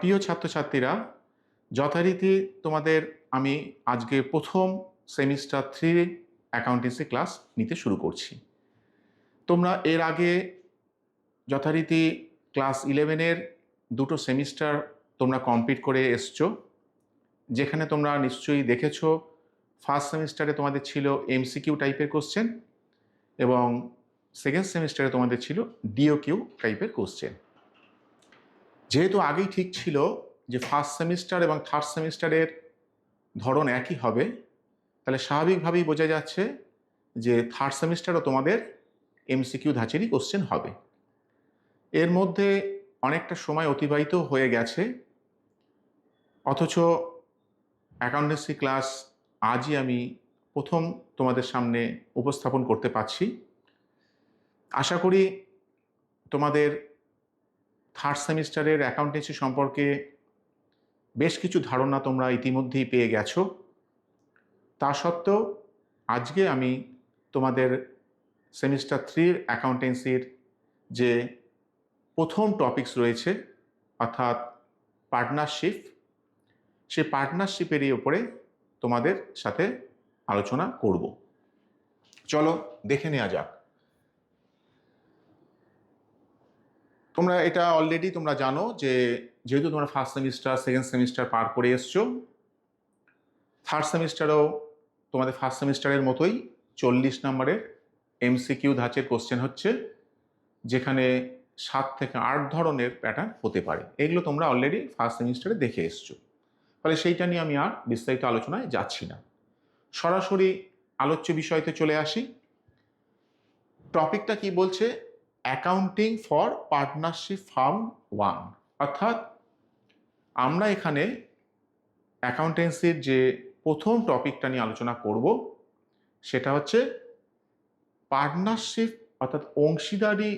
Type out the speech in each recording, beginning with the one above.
প্রিয় ছাত্রছাত্রীরা, যথারীতি তোমাদের আমি আজকে প্রথম সেমিস্টার 3 অ্যাকাউন্টেন্সি ক্লাস নিতে শুরু করছি। তোমরা এর আগে যথারীতি ক্লাস 11-এর দুটো সেমিস্টার তোমরা কমপ্লিট করে এসছো, যেখানে তোমরা নিশ্চয়ই দেখেছো ফার্স্ট সেমিস্টারে তোমাদের ছিল এমসিকিউ টাইপের কোশ্চেন এবং সেকেন্ড সেমিস্টারে তোমাদের ছিল ডিওকিউ টাইপের কোশ্চেন। যেহেতু আগেই ঠিক ছিল যে ফার্স্ট সেমিস্টার এবং থার্ড সেমিস্টারের ধরন একই হবে, তাহলে স্বাভাবিকভাবেই বোঝা যাচ্ছে যে থার্ড সেমিস্টারও তোমাদের এমসিকিউ ধাঁচেরই কোশ্চেন হবে। এর মধ্যে অনেকটা সময় অতিবাহিত হয়ে গেছে, অথচ অ্যাকাউন্টেন্সি ক্লাস আজই আমি প্রথম তোমাদের সামনে উপস্থাপন করতে পারছি। আশা করি তোমাদের থার্ড সেমিস্টারের অ্যাকাউন্টেন্সি সম্পর্কে বেশ কিছু ধারণা তোমরা ইতিমধ্যেই পেয়ে গেছো। তা সত্ত্বেও আজকে আমি তোমাদের সেমিস্টার 3 অ্যাকাউন্টেন্সির যে প্রথম টপিকস রয়েছে অর্থাৎ পার্টনারশিপ, সেই পার্টনারশিপেরই উপরে তোমাদের সাথে আলোচনা করব। চলো দেখে নেওয়া যাক। তোমরা এটা অলরেডি তোমরা জানো যে যেহেতু তোমরা ফার্স্ট সেমিস্টার সেকেন্ড সেমিস্টার পার করে এসছো, থার্ড সেমিস্টারেও তোমাদের ফার্স্ট সেমিস্টারের মতোই 40 নম্বরের এমসিকিউ ধাঁচের কোশ্চেন হচ্ছে, যেখানে 7 থেকে 8 ধরনের প্যাটার্ন হতে পারে। এগুলো তোমরা অলরেডি ফার্স্ট সেমিস্টারে দেখে এসছো, ফলে সেইটা নিয়ে আমি আর বিস্তারিত আলোচনায় যাচ্ছি না। সরাসরি আলোচ্য বিষয়তে চলে আসি। টপিকটা কি বলছে? অ্যাকাউন্টিং ফর পার্টনারশিপ ফার্ম 1, অর্থাৎ আমরা এখানে অ্যাকাউন্টেন্সির যে প্রথম টপিকটা নিয়ে আলোচনা করব সেটা হচ্ছে পার্টনারশিপ অর্থাৎ অংশীদারি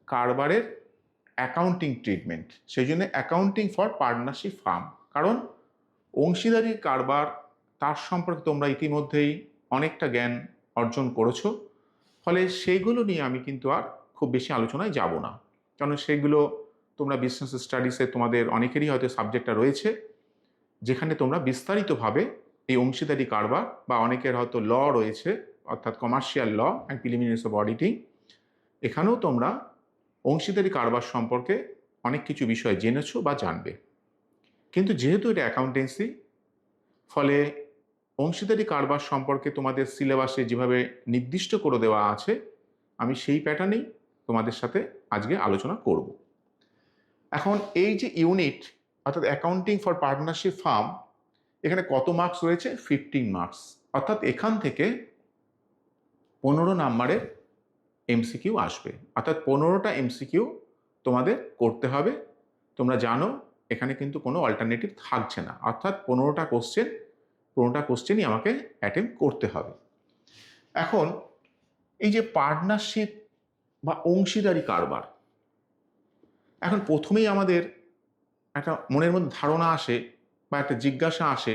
কারবারের অ্যাকাউন্টিং ট্রিটমেন্ট। সেই জন্য অ্যাকাউন্টিং ফর পার্টনারশিপ ফার্ম, কারণ অংশীদারির কারবার তার সম্পর্কে তোমরা ইতিমধ্যেই অনেকটা জ্ঞান অর্জন করেছো, ফলে সেইগুলো নিয়ে আমি কিন্তু আর খুব বেশি আলোচনায় যাব না, কারণ সেগুলো তোমরা বিজনেস স্টাডিসে তোমাদের অনেকেরই হয়তো সাবজেক্টটা রয়েছে, যেখানে তোমরা বিস্তারিতভাবে এই অংশীদারি কারবার বা অনেকের হয়তো ল রয়েছে অর্থাৎ commercial law and preliminaries of auditing, এখানেও তোমরা অংশীদারি কারবার সম্পর্কে অনেক কিছু বিষয় জেনেছো বা জানবে। কিন্তু যেহেতু এটা অ্যাকাউন্টেন্সি, ফলে অংশীদারি কারবার সম্পর্কে তোমাদের সিলেবাসে যেভাবে নির্দিষ্ট করে দেওয়া আছে, আমি সেই প্যাটার্নেই তোমাদের সাথে আজকে আলোচনা করব। এখন এই যে ইউনিট অর্থাৎ অ্যাকাউন্টিং ফর পার্টনারশিপ ফার্ম, এখানে কত মার্কস রয়েছে? 15 মার্কস, অর্থাৎ এখান থেকে 15 নাম্বারের এমসিকিউ আসবে, অর্থাৎ 15টা এমসিকিউ তোমাদের করতে হবে। তোমরা জানো এখানে কিন্তু কোনো অল্টারনেটিভ থাকছে না, অর্থাৎ 15টা কোশ্চেনই আমাকে অ্যাটেম্প করতে হবে। এখন এই যে পার্টনারশিপ বা অংশীদারি কারবার, এখন প্রথমেই আমাদের একটা মনের মধ্যে ধারণা আসে বা একটা জিজ্ঞাসা আসে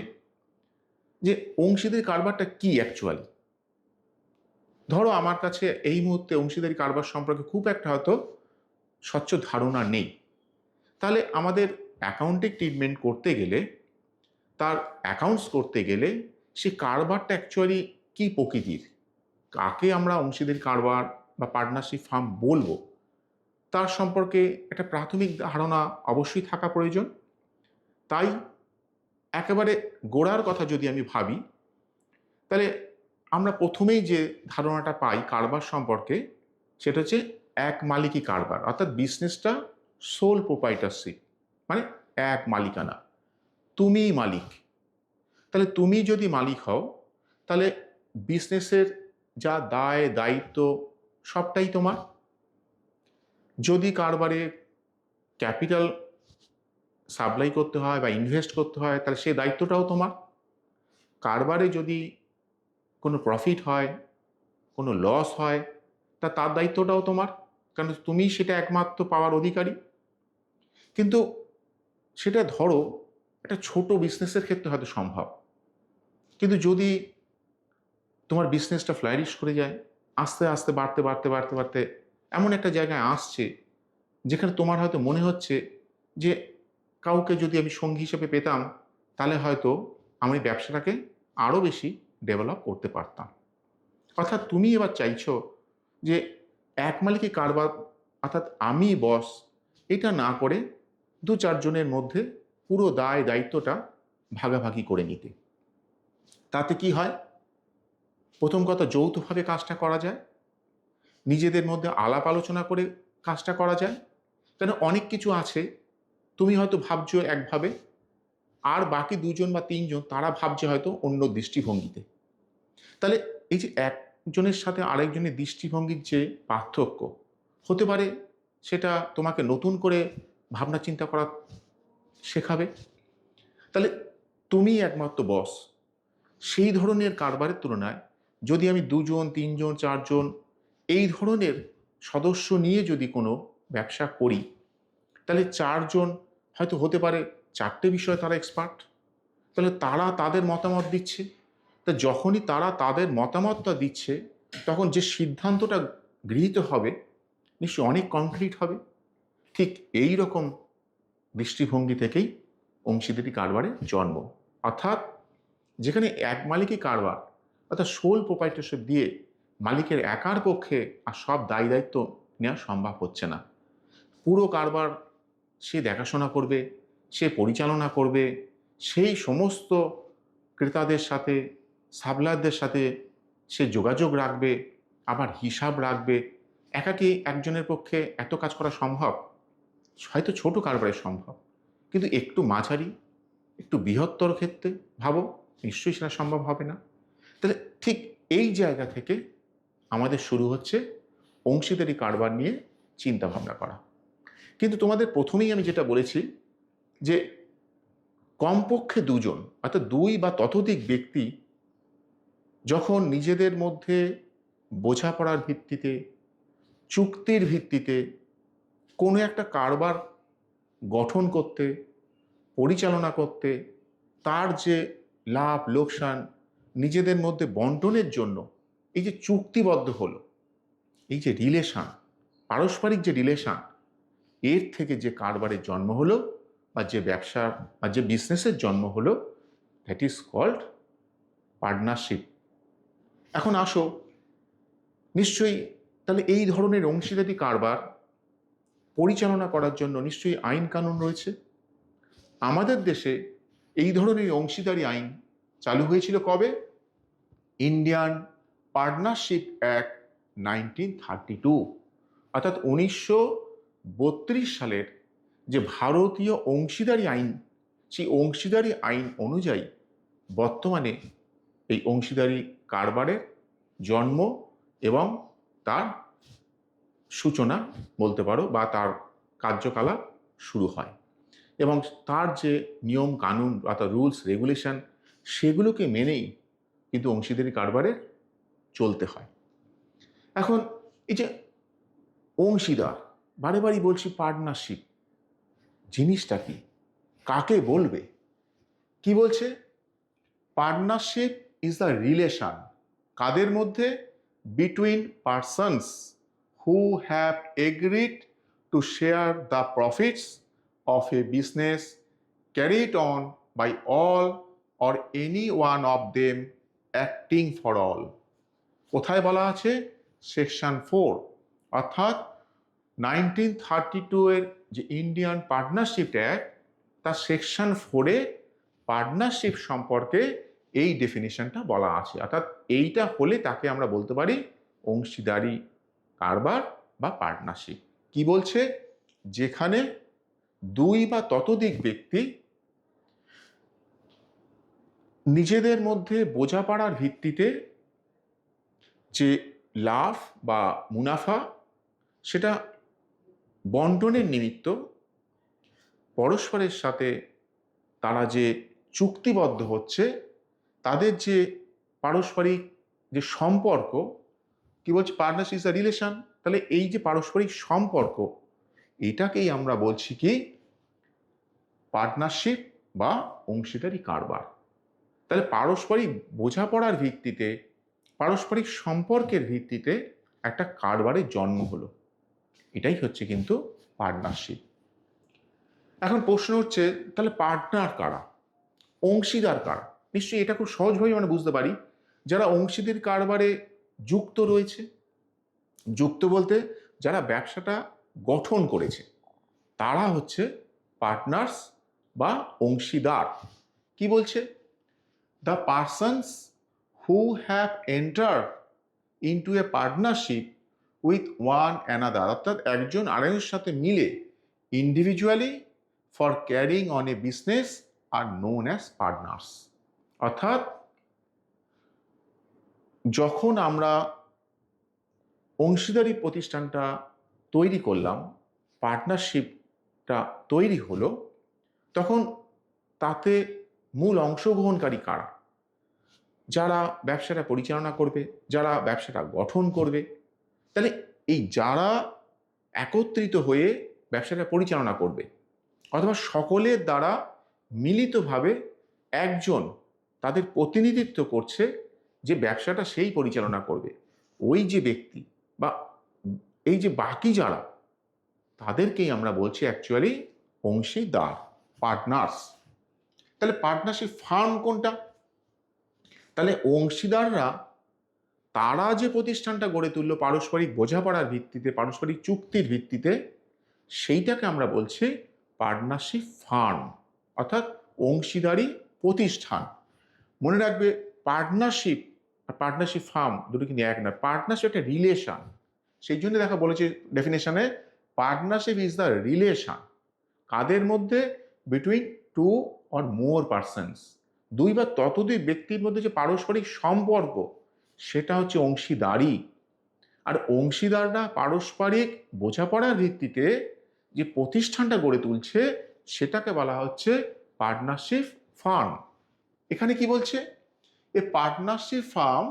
যে অংশীদারি কারবারটা কি অ্যাকচুয়ালি। ধরো আমার কাছে এই মুহূর্তে অংশীদারি কারবার সম্পর্কে খুব একটা হয়তো স্বচ্ছ ধারণা নেই, তাহলে আমাদের অ্যাকাউন্টিং ট্রিটমেন্ট করতে গেলে, তার অ্যাকাউন্টস করতে গেলে সেই কারবারটা অ্যাকচুয়ালি কী প্রকৃতির, কাকে আমরা অংশীদারি কারবার বা পার্টনারশিপ ফার্ম বলবো, তার সম্পর্কে একটা প্রাথমিক ধারণা অবশ্যই থাকা প্রয়োজন। তাই একেবারে গোড়ার কথা যদি আমি ভাবি, তাহলে আমরা প্রথমেই যে ধারণাটা পাই কারবার সম্পর্কে, সেটা হচ্ছে এক মালিকি কারবার, অর্থাৎ বিজনেসটা সোল প্রোপাইটারশিপ, মানে এক মালিকানা, তুমিই মালিক। তাহলে তুমি যদি মালিক হও, তাহলে বিজনেসের যা দায় দায়িত্ব সবটাই তোমার। যদি কারবারে ক্যাপিটাল সাপ্লাই করতে হয় বা ইনভেস্ট করতে হয়, তাহলে সেই দায়িত্বটাও তোমার। কারবারে যদি কোনো প্রফিট হয়, কোনো লস হয়, তার দায়িত্বটাও তোমার, কারণ তুমি সেটা একমাত্র পাওয়ার অধিকারী। কিন্তু সেটা ধরো একটা ছোট বিজনেসের ক্ষেত্রে হয়তো সম্ভব, কিন্তু যদি তোমার বিজনেসটা ফ্লারিশ করে যায়, আস্তে আস্তে বাড়তে বাড়তে বাড়তে বাড়তে এমন একটা জায়গায় আসছে যেখানে তোমার হয়তো মনে হচ্ছে যে কাউকে যদি আমি সঙ্গী হিসেবে পেতাম, তাহলে হয়তো আমি ব্যবসাটাকে আরও বেশি ডেভেলপ করতে পারতাম। অর্থাৎ তুমি এবার চাইছো যে এক মালিকি কারবার, অর্থাৎ আমি বস, এটা না করে 2-4 জনের মধ্যে পুরো দায় দায়িত্বটা ভাগাভাগি করে নিতে। তাতে কি হয়? প্রথম কথা, যৌথভাবে কাজটা করা যায়, নিজেদের মধ্যে আলাপ আলোচনা করে কাজটা করা যায়। কেন, অনেক কিছু আছে তুমি হয়তো ভাবছো একভাবে, আর বাকি 2 জন বা 3 জন তারা ভাবছে হয়তো অন্য দৃষ্টিভঙ্গিতে। তাহলে এই যে একজনের সাথে আরেকজনের দৃষ্টিভঙ্গির যে পার্থক্য হতে পারে, সেটা তোমাকে নতুন করে ভাবনা চিন্তা করা শেখাবে। তাহলে তুমি একমাত্র বস। সেই ধরনের কারবারের তুলনায় যদি আমি 2 জন, 3 জন, 4 জন এই ধরনের সদস্য নিয়ে যদি কোনো ব্যবসা করি, তাহলে 4 জন হয়তো হতে পারে 4টে বিষয়ে তারা এক্সপার্ট। তাহলে তারা তাদের মতামত দিচ্ছে। তা যখনই তারা তাদের মতামতটা দিচ্ছে, তখন যে সিদ্ধান্তটা গৃহীত হবে নিশ্চয়ই অনেক কংক্রিট হবে। ঠিক এই রকম দৃষ্টিভঙ্গি থেকেই অংশীদারি কারবারের জন্ম। অর্থাৎ যেখানে এক মালিকি কারবার, অর্থাৎ সোল প্রোপাইটারশিপ দিয়ে মালিকের একার পক্ষে আর সব দায় দায়িত্ব নেওয়া সম্ভব হচ্ছে না। পুরো কারবার সে দেখাশোনা করবে, সে পরিচালনা করবে, সেই সমস্ত ক্রেতাদের সাথে, সাপ্লায়ারদের সাথে সে যোগাযোগ রাখবে, আবার হিসাব রাখবে। একাকী একজনের পক্ষে এত কাজ করা সম্ভব? হয়তো ছোট কারবারে সম্ভব, কিন্তু একটু মাঝারি, একটু বৃহত্তর ক্ষেত্রে ভাবো, নিশ্চয়ই সেটা সম্ভব হবে না। তাহলে ঠিক এই জায়গা থেকে আমাদের শুরু হচ্ছে অংশীদারি কারবার নিয়ে চিন্তা ভাবনা করা। কিন্তু তোমাদের প্রথমেই আমি যেটা বলেছি যে কমপক্ষে 2 জন, অর্থাৎ 2 বা ততোধিক ব্যক্তি যখন নিজেদের মধ্যে বোঝাপড়ার ভিত্তিতে, চুক্তির ভিত্তিতে কোনো একটা কারবার গঠন করতে, পরিচালনা করতে, তার যে লাভ লোকসান নিজেদের মধ্যে বন্টনের জন্য এই যে চুক্তিবদ্ধ হলো, এই যে রিলেশন, পারস্পরিক যে রিলেশন, এর থেকে যে কারবারের জন্ম হলো বা যে ব্যবসার বা যে বিজনেসের জন্ম হলো, দ্যাট ইজ কল্ড পার্টনারশিপ। এখন আসো, নিশ্চয়ই তাহলে এই ধরনের অংশীদারি কারবার পরিচালনা করার জন্য নিশ্চয়ই আইন কানুন রয়েছে। আমাদের দেশে এই ধরনের অংশীদারি আইন চালু হয়েছিল কবে? ইন্ডিয়ান পার্টনারশিপ অ্যাক্ট 1932, অর্থাৎ 1932 সালের যে ভারতীয় অংশীদারি আইন, সেই অংশীদারি আইন অনুযায়ী বর্তমানে এই অংশীদারি কারবারের জন্ম এবং তার সূচনা বলতে পারো, বা তার কার্যকলাপ শুরু হয়। এবং তার যে নিয়ম কানুন অর্থাৎ রুলস রেগুলেশন, সেগুলোকে মেনেই কিন্তু অংশীদারি কারবারে চলতে হয়। এখন এই যে অংশীদার, বারে বারে বলছি পার্টনারশিপ জিনিসটা কি, কাকে বলবে? কি বলছে? পার্টনারশিপ ইজ দ্য রিলেশন, কাদের মধ্যে? Between persons who have agreed to share the profits of a business carried on by all or any one of them acting for all। কোথায় বলা আছে? সেকশন 4, অর্থাৎ 1932 এর যে ইন্ডিয়ান পার্টনারশিপ অ্যাক্ট, তার section 4-এ partnership সম্পর্কে এই ডেফিনিশনটা বলা আছে। অর্থাৎ এইটা হলে তাকে আমরা বলতে পারি অংশীদারি কারবার বা পার্টনারশিপ। কি বলছে? যেখানে 2 বা ততোধিক ব্যক্তি নিজেদের মধ্যে বোঝাপড়ার ভিত্তিতে যে লাভ বা মুনাফা, সেটা বন্টনের নিমিত্ত পরস্পরের সাথে তারা যে চুক্তিবদ্ধ হচ্ছে, তাদের যে পারস্পরিক যে সম্পর্ক, কি বলছে? Partnership is a relation. তাহলে এই যে পারস্পরিক সম্পর্ক, এটাকেই আমরা বলছি কি? পার্টনারশিপ বা অংশীদারি কারবার। তাহলে পারস্পরিক বোঝাপড়ার ভিত্তিতে, পারস্পরিক সম্পর্কের ভিত্তিতে একটা কারবারের জন্ম হলো, এটাই হচ্ছে কিন্তু পার্টনারশিপ। এখন প্রশ্ন হচ্ছে, তাহলে পার্টনার কারা, অংশীদার কারা? নিশ্চয়ই এটা খুব সহজভাবে আমরা বুঝতে পারি, যারা অংশীদারি কারবারে যুক্ত রয়েছে। যুক্ত বলতে যারা ব্যবসাটা গঠন করেছে, তারা হচ্ছে পার্টনার্স বা অংশীদার। কি বলছে? The persons who have enter into a partnership with one another, অর্থাৎ একজন আরেকজনের সাথে মিলে individually for carrying on a business are known as partners. অর্থাৎ যখন আমরা অংশীদারি প্রতিষ্ঠানটা তৈরি করলাম, পার্টনারশিপটা তৈরি হলো, তখন তাতে মূল অংশগ্রহণকারী কারা? যারা ব্যবসাটা পরিচালনা করবে, যারা ব্যবসাটা গঠন করবে। তাহলে এই যারা একত্রিত হয়ে ব্যবসাটা পরিচালনা করবে, অথবা সকলের দ্বারা মিলিতভাবে একজন তাদের প্রতিনিধিত্ব করছে যে ব্যবসাটা সেই পরিচালনা করবে, ওই যে ব্যক্তি বা এই যে বাকি যারা, তাদেরকেই আমরা বলছি অ্যাকচুয়ালি অংশীদার, পার্টনার্স। তাহলে পার্টনারশিপ ফার্ম কোনটা? তাহলে অংশীদাররা তারা যে প্রতিষ্ঠানটা গড়ে তুললো পারস্পরিক বোঝাপড়ার ভিত্তিতে, পারস্পরিক চুক্তির ভিত্তিতে, সেইটাকে আমরা বলছি পার্টনারশিপ ফার্ম, অর্থাৎ অংশীদারি প্রতিষ্ঠান। মনে রাখবে, পার্টনারশিপ আর পার্টনারশিপ ফার্ম দুটো কিন্তু এক নয়। পার্টনারশিপ একটা রিলেশন, সেই জন্য দেখা বলেছে ডেফিনেশনে, পার্টনারশিপ ইজ দ্য রিলেশন কাদের মধ্যে? Between two or more persons, দুই বা ততোধিক ব্যক্তির মধ্যে যে পারস্পরিক সম্পর্ক, সেটা হচ্ছে অংশীদারি। আর অংশীদাররা পারস্পরিক বোঝাপড়ার ভিত্তিতে যে প্রতিষ্ঠানটা গড়ে তুলছে, সেটাকে বলা হচ্ছে পার্টনারশিপ ফার্ম। এখানে কি বলছে? A partnership firm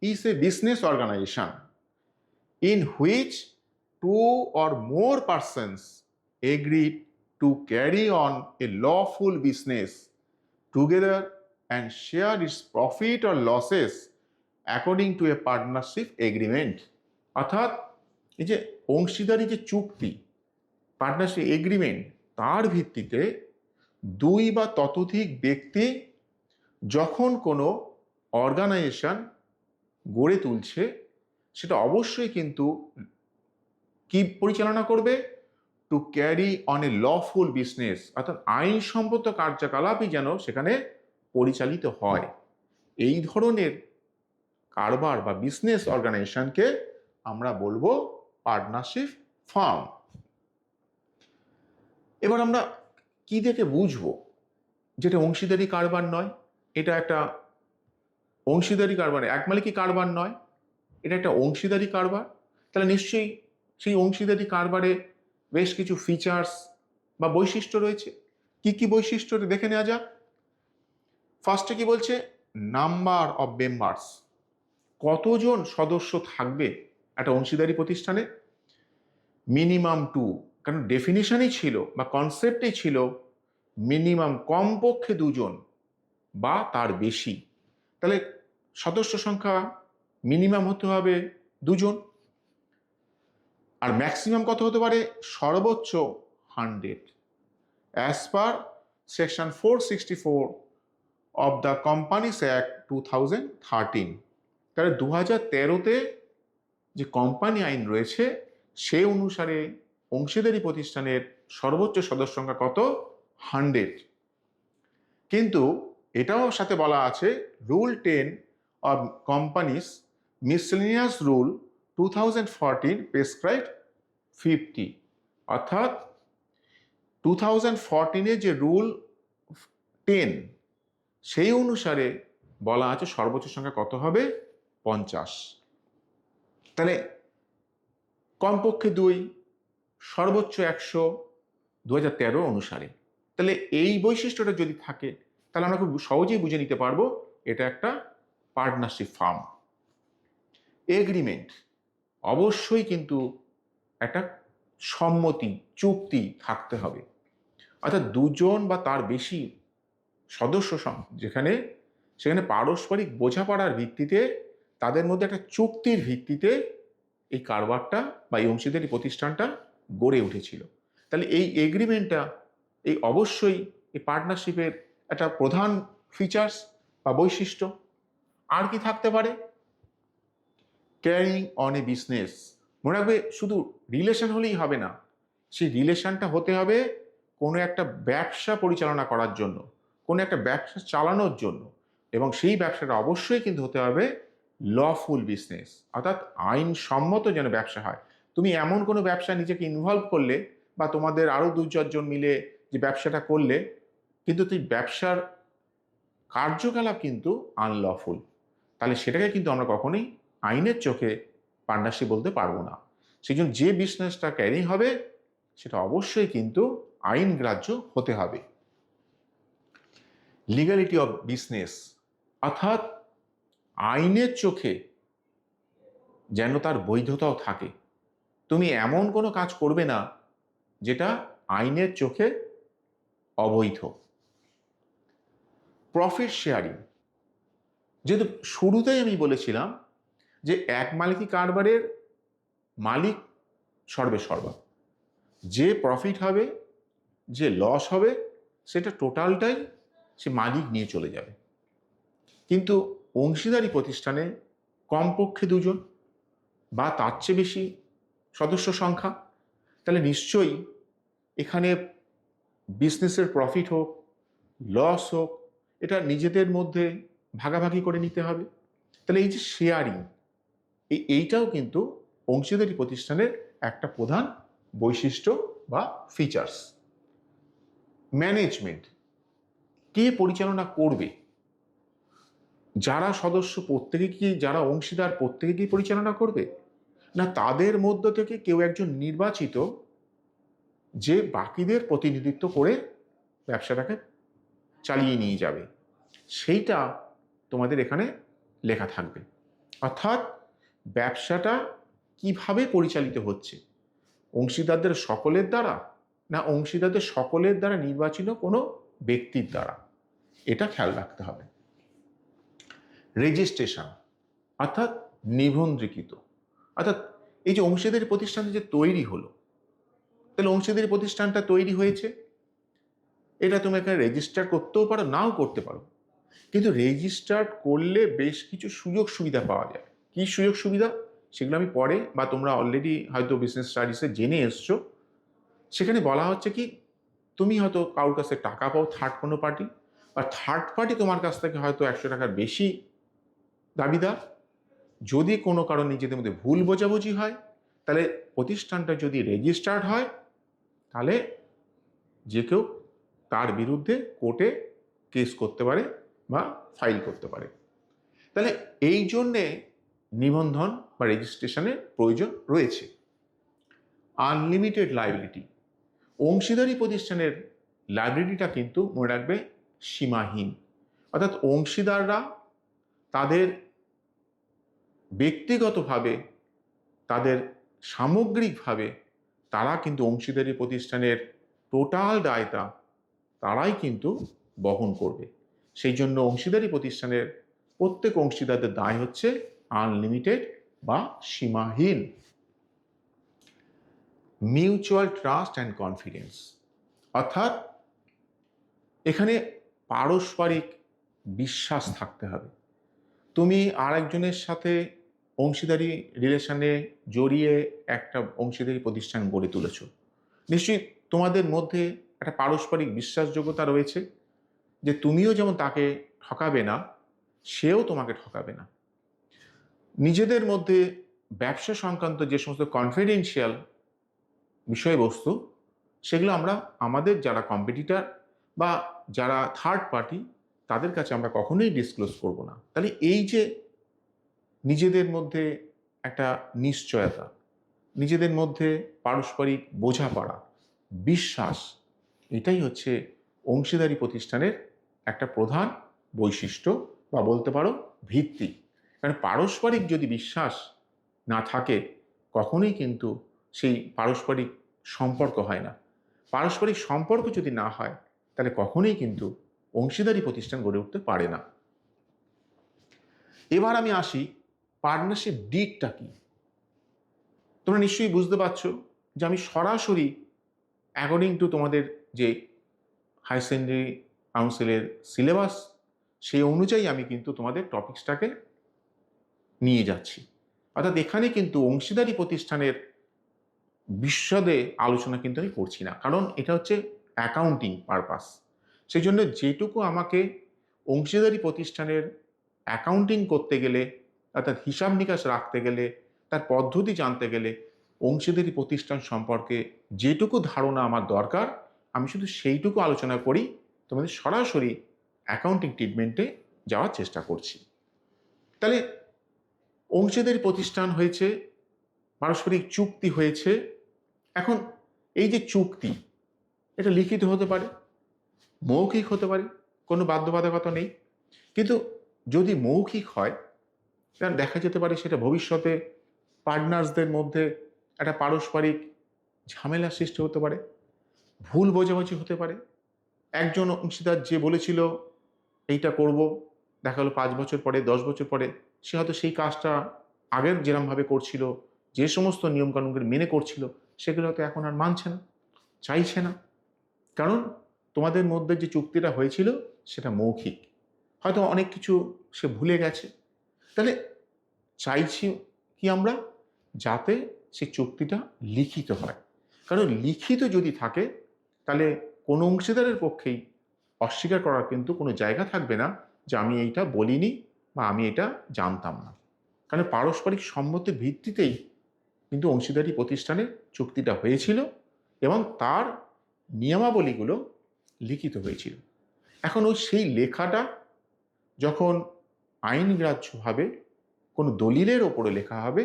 is a business organization in which two or more persons agree to carry on a lawful business together and share its profit or losses according to a partnership agreement. অর্থাৎ এই যে অংশীদারি যে চুক্তি, partnership agreement, তার ভিত্তিতে দুই বা ততোধিক ব্যক্তি যখন কোনো অর্গানাইজেশন গড়ে তুলছে, সেটা অবশ্যই কিন্তু কি পরিচালনা করবে? To carry on a lawful business, অর্থাৎ আইনসম্মত কার্যকলাপই যেন সেখানে পরিচালিত হয়। এই ধরনের কারবার বা বিজনেস অর্গানাইজেশনকে আমরা বলবো পার্টনারশিপ ফার্ম। এবার আমরা কি দেখে বুঝবো যেটা অংশীদারি কারবার নয়? এটা একটা অংশীদারি কারবার, এক মালিকি কারবার নয়, এটা একটা অংশীদারি কারবার। তাহলে নিশ্চয়ই সেই অংশীদারি কারবারে বেশ কিছু ফিচার্স বা বৈশিষ্ট্য রয়েছে। কি কি বৈশিষ্ট্য দেখে নেওয়া যাক। ফার্স্টে কি বলছে? নাম্বার অফ মেম্বার্স, কতজন সদস্য থাকবে একটা অংশীদারি প্রতিষ্ঠানে? মিনিমাম টু, কারণ ডেফিনিশনই ছিল বা কনসেপ্টই ছিল মিনিমাম, কমপক্ষে দুজন বা তার বেশি। তাহলে সদস্য সংখ্যা মিনিমাম হতে হবে দুজন, আর ম্যাক্সিমাম কত হতে পারে? সর্বোচ্চ 100, as per section 464 of the companies act 2013। তাহলে 2013-তে যে কোম্পানি আইন রয়েছে, সে অনুসারে অংশীদারি প্রতিষ্ঠানের সর্বোচ্চ সদস্য সংখ্যা কত? 100। কিন্তু এটাও সাথে বলা আছে, rule 10 of companies miscellaneous rule 2014 prescribe 50। অর্থাৎ 2014-এ যে রুল 10, সেই অনুসারে বলা আছে সর্বোচ্চ সংখ্যা কত হবে? 50। তাহলে কমপক্ষে 2, সর্বোচ্চ 100 2013 অনুসারে। তাহলে এই বৈশিষ্ট্যটা যদি থাকে, তাহলে আমরা খুব সহজেই বুঝে নিতে পারবো এটা একটা পার্টনারশিপ ফার্ম। এগ্রিমেন্ট, অবশ্যই কিন্তু একটা সম্মতি, চুক্তি থাকতে হবে। অর্থাৎ দুজন বা তার বেশি সদস্য যেখানে, সেখানে পারস্পরিক বোঝাপড়ার ভিত্তিতে, তাদের মধ্যে একটা চুক্তির ভিত্তিতে এই কারবারটা বা এই অংশীদারি প্রতিষ্ঠানটা গড়ে উঠেছিল। তাহলে এই এগ্রিমেন্টটা এই অবশ্যই এই পার্টনারশিপের একটা প্রধান ফিচার্স বা বৈশিষ্ট্য। আর কি থাকতে পারে? Carrying on a business. মনে রাখবে, শুধু রিলেশন হলেই হবে না, সেই রিলেশনটা হতে হবে কোনো একটা ব্যবসা পরিচালনা করার জন্য, কোনো একটা ব্যবসা চালানোর জন্য, এবং সেই ব্যবসাটা অবশ্যই কিন্তু হতে হবে লফুল বিজনেস, অর্থাৎ আইনসম্মত যেন ব্যবসা হয়। তুমি এমন কোনো ব্যবসায় নিজেকে ইনভলভ করলে বা তোমাদের আরও 2-4 জন মিলে যে ব্যবসাটা করলে, কিন্তু তুই ব্যবসার কার্যকলাপ কিন্তু আনলফুল, তাহলে সেটাকে কিন্তু আমরা কখনোই আইনের চোখে পার্টনারশিপ বলতে পারবো না। সেই জন্য যে বিজনেসটা ক্যারি হবে সেটা অবশ্যই কিন্তু আইন গ্রাহ্য হতে হবে। লিগ্যালিটি অফ বিজনেস, অর্থাৎ আইনের চোখে যেন তার বৈধতাও থাকে। তুমি এমন কোনো কাজ করবে না যেটা আইনের চোখে অবৈধ। প্রফিট শেয়ারিং, যেহেতু শুরুতেই আমি বলেছিলাম যে এক মালিকি কারবারের মালিক সর্বেসর্বা, যে প্রফিট হবে যে লস হবে সেটা টোটালটাই সে মালিক নিয়ে চলে যাবে। কিন্তু অংশীদারি প্রতিষ্ঠানে কমপক্ষে 2 জন বা তার চেয়ে বেশি সদস্য সংখ্যা, তাহলে নিশ্চয়ই এখানে বিজনেসের প্রফিট হোক লস হোক এটা নিজেদের মধ্যে ভাগাভাগি করে নিতে হবে। তাহলে এই যে শেয়ারিং, এইটাও কিন্তু অংশীদারি প্রতিষ্ঠানের একটা প্রধান বৈশিষ্ট্য বা ফিচার্স। ম্যানেজমেন্ট, কে পরিচালনা করবে? যারা সদস্য প্রত্যেকে কি, যারা অংশীদার প্রত্যেকে কি পরিচালনা করবে, না তাদের মধ্য থেকে কেউ একজন নির্বাচিত যে বাকিদের প্রতিনিধিত্ব করে ব্যবসাটাকে চালিয়ে নিয়ে যাবে, সেইটা তোমাদের এখানে লেখা থাকবে। অর্থাৎ ব্যবসাটা কিভাবে পরিচালিত হচ্ছে, অংশীদারদের সকলের দ্বারা না অংশীদারদের সকলের দ্বারা নির্বাচিত কোনো ব্যক্তির দ্বারা, এটা খেয়াল রাখতে হবে। রেজিস্ট্রেশন, অর্থাৎ নিবন্ধীকৃত, অর্থাৎ এই যে অংশীদারি প্রতিষ্ঠানটা যে তৈরি হলো, তাহলে অংশীদারি প্রতিষ্ঠানটা তৈরি হয়েছে, এটা তুমি এখানে রেজিস্টার করতেও পারো নাও করতে পারো, কিন্তু রেজিস্টার করলে বেশ কিছু সুযোগ সুবিধা পাওয়া যায়। কি সুযোগ সুবিধা সেগুলো আমি পরে, বা তোমরা অলরেডি হয়তো বিজনেস স্টাডিজে জেনে এসছো। সেখানে বলা হচ্ছে কি, তুমি হয়তো কারোর কাছে টাকা পাও থার্ড কোনো পার্টি, বা থার্ড পার্টি তোমার কাছ থেকে হয়তো 100 টাকার বেশি দাবিদার। যদি কোনো কারণে নিজেদের মধ্যে ভুল বোঝাবুঝি হয়, তাহলে প্রতিষ্ঠানটা যদি রেজিস্টার্ড হয় তাহলে যে কেউ তার বিরুদ্ধে কোর্টে কেস করতে পারে বা ফাইল করতে পারে। তাহলে এই জন্যে নিবন্ধন বা রেজিস্ট্রেশনের প্রয়োজন রয়েছে। আনলিমিটেড লায়াবিলিটি, অংশীদারি প্রতিষ্ঠানের লায়াবিলিটিটা কিন্তু মনে রাখবে সীমাহীন, অর্থাৎ অংশীদাররা তাদের ব্যক্তিগতভাবে তাদের সামগ্রিকভাবে তারা কিন্তু অংশীদারি প্রতিষ্ঠানের টোটাল দায়টা তারাই কিন্তু বহন করবে। সেই জন্য অংশীদারি প্রতিষ্ঠানের প্রত্যেক অংশীদারদের দায় হচ্ছে আনলিমিটেড বা সীমাহীন। মিউচুয়াল ট্রাস্ট অ্যান্ড কনফিডেন্স, অর্থাৎ এখানে পারস্পরিক বিশ্বাস থাকতে হবে। তুমি আর একজনের সাথে অংশীদারি রিলেশনে জড়িয়ে একটা অংশীদারি প্রতিষ্ঠান গড়ে তুলেছ, নিশ্চয়ই তোমাদের মধ্যে একটা পারস্পরিক বিশ্বাসযোগ্যতা রয়েছে যে তুমিও যেমন তাকে ঠকাবে না, সেও তোমাকে ঠকাবে না। নিজেদের মধ্যে ব্যবসা সংক্রান্ত যে সমস্ত কনফিডেন্সিয়াল বিষয়বস্তু, সেগুলো আমরা আমাদের যারা কম্পিটিটর বা যারা থার্ড পার্টি তাদের কাছে আমরা কখনোই ডিসক্লোজ করব না। তাহলে এই যে নিজেদের মধ্যে একটা নিশ্চয়তা, নিজেদের মধ্যে পারস্পরিক বোঝাপড়া, বিশ্বাস, এটাই হচ্ছে অংশীদারি প্রতিষ্ঠানের একটা প্রধান বৈশিষ্ট্য বা বলতে পারো ভিত্তি। কারণ পারস্পরিক যদি বিশ্বাস না থাকে কখনোই কিন্তু সেই পারস্পরিক সম্পর্ক হয় না। পারস্পরিক সম্পর্ক যদি না হয় তাহলে কখনোই কিন্তু অংশীদারি প্রতিষ্ঠান গড়ে উঠতে পারে না। এবার আমি আসি পার্টনারশিপ ডিডটা কি। তোমরা নিশ্চয়ই বুঝতে পারছো যে আমি সরাসরি অ্যাকর্ডিং টু তোমাদের যে হায়ার সেকেন্ডারি কাউন্সিলের সিলেবাস, সেই অনুযায়ী আমি কিন্তু তোমাদের টপিক্সটাকে নিয়ে যাচ্ছি। অর্থাৎ এখানে কিন্তু অংশীদারি প্রতিষ্ঠানের বিশদে আলোচনা কিন্তু আমি করছি না, কারণ এটা হচ্ছে অ্যাকাউন্টিং পারপাস। সেই জন্য যেটুকু আমাকে অংশীদারি প্রতিষ্ঠানের অ্যাকাউন্টিং করতে গেলে, অর্থাৎ হিসাব নিকাশ রাখতে গেলে, তার পদ্ধতি জানতে গেলে, অংশীদারি প্রতিষ্ঠান সম্পর্কে যেটুকু ধারণা আমার দরকার, আমি শুধু সেইটুকু আলোচনা করি, তোমাদের সরাসরি অ্যাকাউন্টিং ট্রিটমেন্টে যাওয়ার চেষ্টা করছি। তাহলে অংশীদারি প্রতিষ্ঠান হয়েছে, পারস্পরিক চুক্তি হয়েছে। এখন এই যে চুক্তি, এটা লিখিত হতে পারে, মৌখিক হতে পারে, কোনো বাধ্যবাধকতা নেই। কিন্তু যদি মৌখিক হয়, কারণ দেখা যেতে পারে সেটা ভবিষ্যতে পার্টনার্সদের মধ্যে একটা পারস্পরিক ঝামেলা সৃষ্টি হতে পারে, ভুল বোঝাবুঝি হতে পারে। একজন অংশীদার যে বলেছিল এইটা করব, দেখা গেলো 5 বছর পরে, 10 বছর পরে সে হয়তো সেই কাজটা আগের যেরমভাবে করছিল, যে সমস্ত নিয়মকানুনগুলো মেনে করছিল, সেগুলো হয়তো এখন আর মানছে না, চাইছে না। কারণ তোমাদের মধ্যে যে চুক্তিটা হয়েছিল সেটা মৌখিক, হয়তো অনেক কিছু সে ভুলে গেছে। তাহলে চাইছি কি আমরা, যাতে সেই চুক্তিটা লিখিত হয়। কারণ লিখিত যদি থাকে, তাহলে কোনো অংশীদারের পক্ষেই অস্বীকার করার কিন্তু কোনো জায়গা থাকবে না যে আমি এইটা বলিনি বা আমি এটা জানতাম না। কারণ পারস্পরিক সম্মতির ভিত্তিতেই কিন্তু অংশীদারি প্রতিষ্ঠানের চুক্তিটা হয়েছিল এবং তার নিয়মাবলীগুলো লিখিত হয়েছিল। এখন ওই সেই লেখাটা যখন আইনগ্রাহ্যভাবে কোনো দলিলের ওপরে লেখা হবে,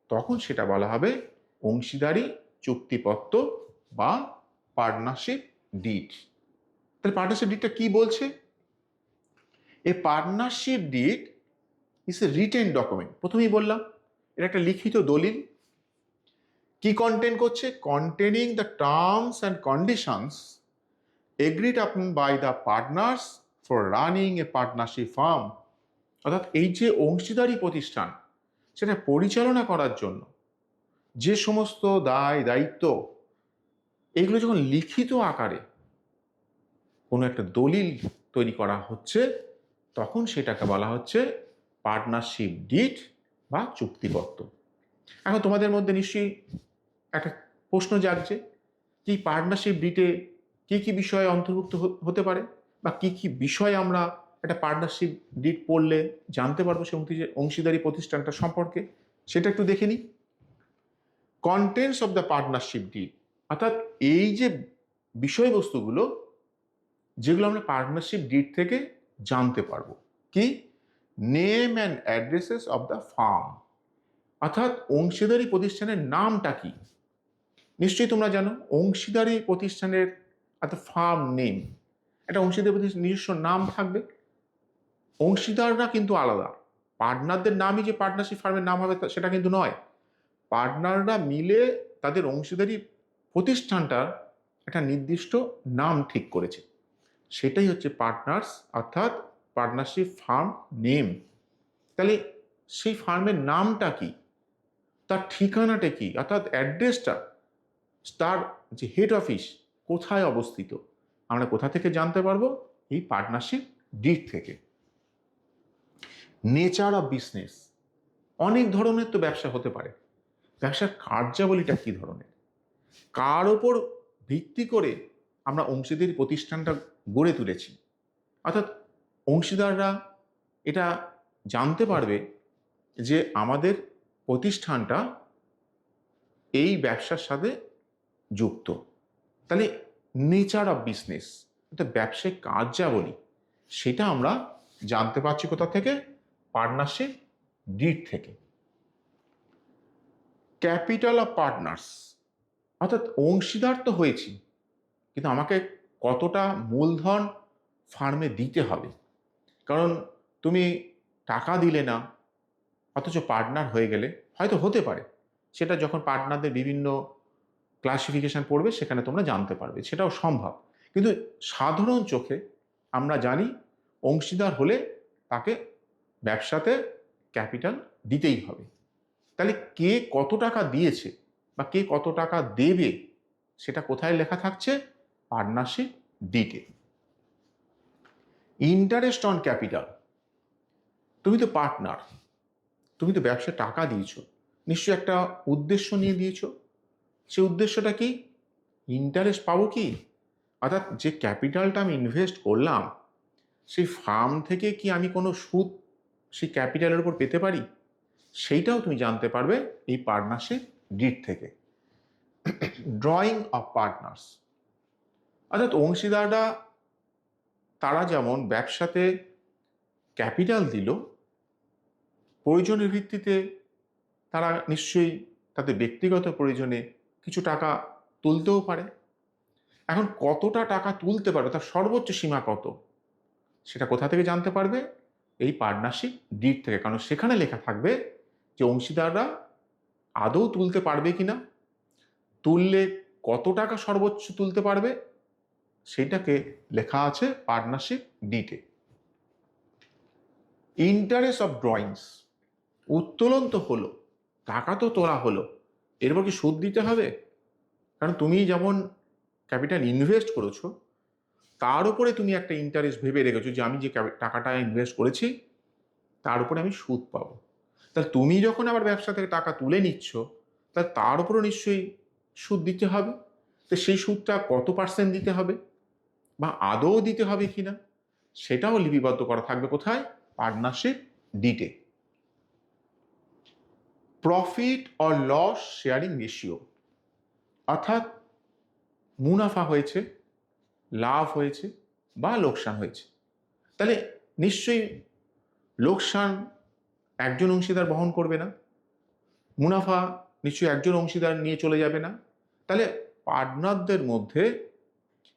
তখন সেটা বলা হবে অংশীদারি চুক্তিপত্র বা পার্টনারশিপ ডিড। তাহলে পার্টনারশিপ ডিডটা কি বলছে? A partnership deed is a written document. প্রথমেই বললাম এটা একটা লিখিত দলিল। কি কন্টেন করছে? Containing the terms and conditions agreed upon by the partners for running a partnership firm. অর্থাৎ এই যে অংশীদারি প্রতিষ্ঠান, সেটা পরিচালনা করার জন্য যে সমস্ত দায় দায়িত্ব, এগুলো যখন লিখিত আকারে কোনো একটা দলিল তৈরি করা হচ্ছে, তখন সেটাকে বলা হচ্ছে পার্টনারশিপ ডিড বা চুক্তিপত্র। এখন তোমাদের মধ্যে নিশ্চয়ই একটা প্রশ্ন জাগছে, যে পার্টনারশিপ ডিডে কী কী বিষয় অন্তর্ভুক্ত হতে পারে, বা কী কী বিষয় আমরা একটা পার্টনারশিপ ডিড পড়লে জানতে পারবো সে অংশীদারি প্রতিষ্ঠানটা সম্পর্কে, সেটা একটু দেখে নিই। Contents of the partnership did, অর্থাৎ এই যে বিষয়বস্তুগুলো যেগুলো আমরা পার্টনারশিপ ডিড থেকে জানতে পারবো, কি? Name and addresses of the farm, অর্থাৎ অংশীদারি প্রতিষ্ঠানের নামটা কি। নিশ্চয়ই তোমরা জানো অংশীদারি প্রতিষ্ঠানের একটা ফার্ম নেম, একটা অংশীদারি প্রতিষ্ঠানের নিজস্ব নাম থাকবে। অংশীদাররা কিন্তু আলাদা, পার্টনারদের নামই যে পার্টনারশিপ ফার্মের নাম হবে সেটা কিন্তু নয়। পার্টনাররা মিলে তাদের অংশীদারি প্রতিষ্ঠানটার একটা নির্দিষ্ট নাম ঠিক করেছে, সেটাই হচ্ছে পার্টনার্স, অর্থাৎ পার্টনারশিপ ফার্ম নেম। তাহলে সেই ফার্মের নামটা কি, তার ঠিকানাটা কি, অর্থাৎ অ্যাড্রেসটা, তার যে হেড অফিস কোথায় অবস্থিত, আমরা কোথা থেকে জানতে পারবো? এই পার্টনারশিপ ডিড থেকে। নেচার অফ বিজনেস, অনেক ধরনের তো ব্যবসা হতে পারে, ব্যবসার কার্যাবলীটা কি ধরনের, কার ওপর ভিত্তি করে আমরা অংশীদারি প্রতিষ্ঠানটা গড়ে তুলেছি। অর্থাৎ অংশীদাররা এটা জানতে পারবে যে আমাদের প্রতিষ্ঠানটা এই ব্যবসার সাথে যুক্ত। তাহলে নেচার অফ বিজনেস, অর্থাৎ ব্যবসায়িক কার্যাবলী, সেটা আমরা জানতে পারছি কোথা থেকে? পার্টনারশিপ ডিড থেকে। ক্যাপিটাল অফ পার্টনার্স, অর্থাৎ অংশীদার তো হয়েছি, কিন্তু আমাকে কতটা মূলধন ফার্মে দিতে হবে। কারণ তুমি টাকা দিলে না অথচ পার্টনার হয়ে গেলে, হয়তো হতে পারে, সেটা যখন পার্টনারদের বিভিন্ন ক্লাসিফিকেশন পড়বে সেখানে তোমরা জানতে পারবে, সেটাও সম্ভব। কিন্তু সাধারণ চোখে আমরা জানি অংশীদার হলে তাকে ব্যবসাতে ক্যাপিটাল দিতেই হবে। তাহলে কে কত টাকা দিয়েছে বা কে কত টাকা দেবে, সেটা কোথায় লেখা থাকছে? পার্টনারশিপ ডিডে। ইন্টারেস্ট অন ক্যাপিটাল, তুমি তো পার্টনার, তুমি তো ব্যবসায় টাকা দিয়েছো, নিশ্চয়ই একটা উদ্দেশ্য নিয়ে দিয়েছো। সেই উদ্দেশ্যটা কি? ইন্টারেস্ট পাবো কি, অর্থাৎ যে ক্যাপিটালটা আমি ইনভেস্ট করলাম সেই ফার্ম থেকে কি আমি কোনো সুদ সেই ক্যাপিটালের উপর পেতে পারি, সেইটাও তুমি জানতে পারবে এই পার্টনারশিপ ডিড থেকে। ড্রয়িং অফ পার্টনার্স, অর্থাৎ অংশীদাররা তারা যেমন ব্যবসাতে ক্যাপিটাল দিল, প্রয়োজনের ভিত্তিতে তারা নিশ্চয়ই তাদের ব্যক্তিগত প্রয়োজনে কিছু টাকা তুলতেও পারে। এখন কতটা টাকা তুলতে পারবে, তার সর্বোচ্চ সীমা কত, সেটা কোথা থেকে জানতে পারবে? এই পার্টনারশিপ ডিড থেকে, কারণ সেখানে লেখা থাকবে যে অংশীদাররা আদৌ তুলতে পারবে কিনা, তুললে কত টাকা সর্বোচ্চ তুলতে পারবে, সেইটাকে লেখা আছে পার্টনারশিপ ডিডে। ইন্টারেস্ট অফ ড্রয়িংস, উত্তোলন তো হলো, টাকা তো তোলা হলো, এরপর কি সুদ দিতে হবে? কারণ তুমি যেমন ক্যাপিটাল ইনভেস্ট করেছো তার উপরে তুমি একটা ইন্টারেস্ট ভেবে রেখেছো যে আমি যে টাকাটা ইনভেস্ট করেছি তার উপরে আমি সুদ পাবো। তাহলে তুমি যখন আবার ব্যবসা থেকে টাকা তুলে নিচ্ছ, তাহলে তার উপরও নিশ্চয়ই সুদ দিতে হবে। তো সেই সুদটা কত পার্সেন্ট দিতে হবে বা আদৌ দিতে হবে কিনা, সেটাও লিপিবদ্ধ করা থাকবে কোথায়? পার্টনারশিপ ডিটে। Profit or loss sharing ratio, অর্থাৎ মুনাফা হয়েছে, লাভ হয়েছে বা লোকসান হয়েছে, তাহলে নিশ্চয়ই লোকসান একজন অংশীদার বহন করবে না, মুনাফা নিশ্চয়ই একজন অংশীদার নিয়ে চলে যাবে না। তাহলে পার্টনারদের মধ্যে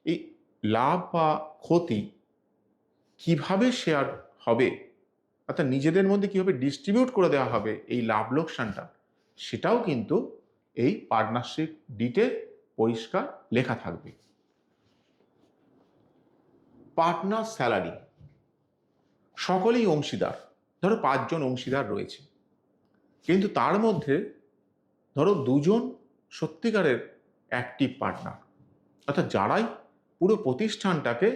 এই লাভ বা ক্ষতি কিভাবে শেয়ার হবে, অর্থাৎ নিজেদের মধ্যে কিভাবে ডিস্ট্রিবিউট করে দেওয়া হবে এই লাভ লোকসানটা, সেটাও কিন্তু এই পার্টনারশিপ ডিটে পরিষ্কার লেখা থাকবে। পার্টনার স্যালারি, সকলেই অংশীদার, ধরো 5 জন অংশীদার রয়েছে, কিন্তু তার মধ্যে ধরো 2 জন সত্যিকারের অ্যাক্টিভ পার্টনার, অর্থাৎ যারাই পুরো প্রতিষ্ঠানটাকে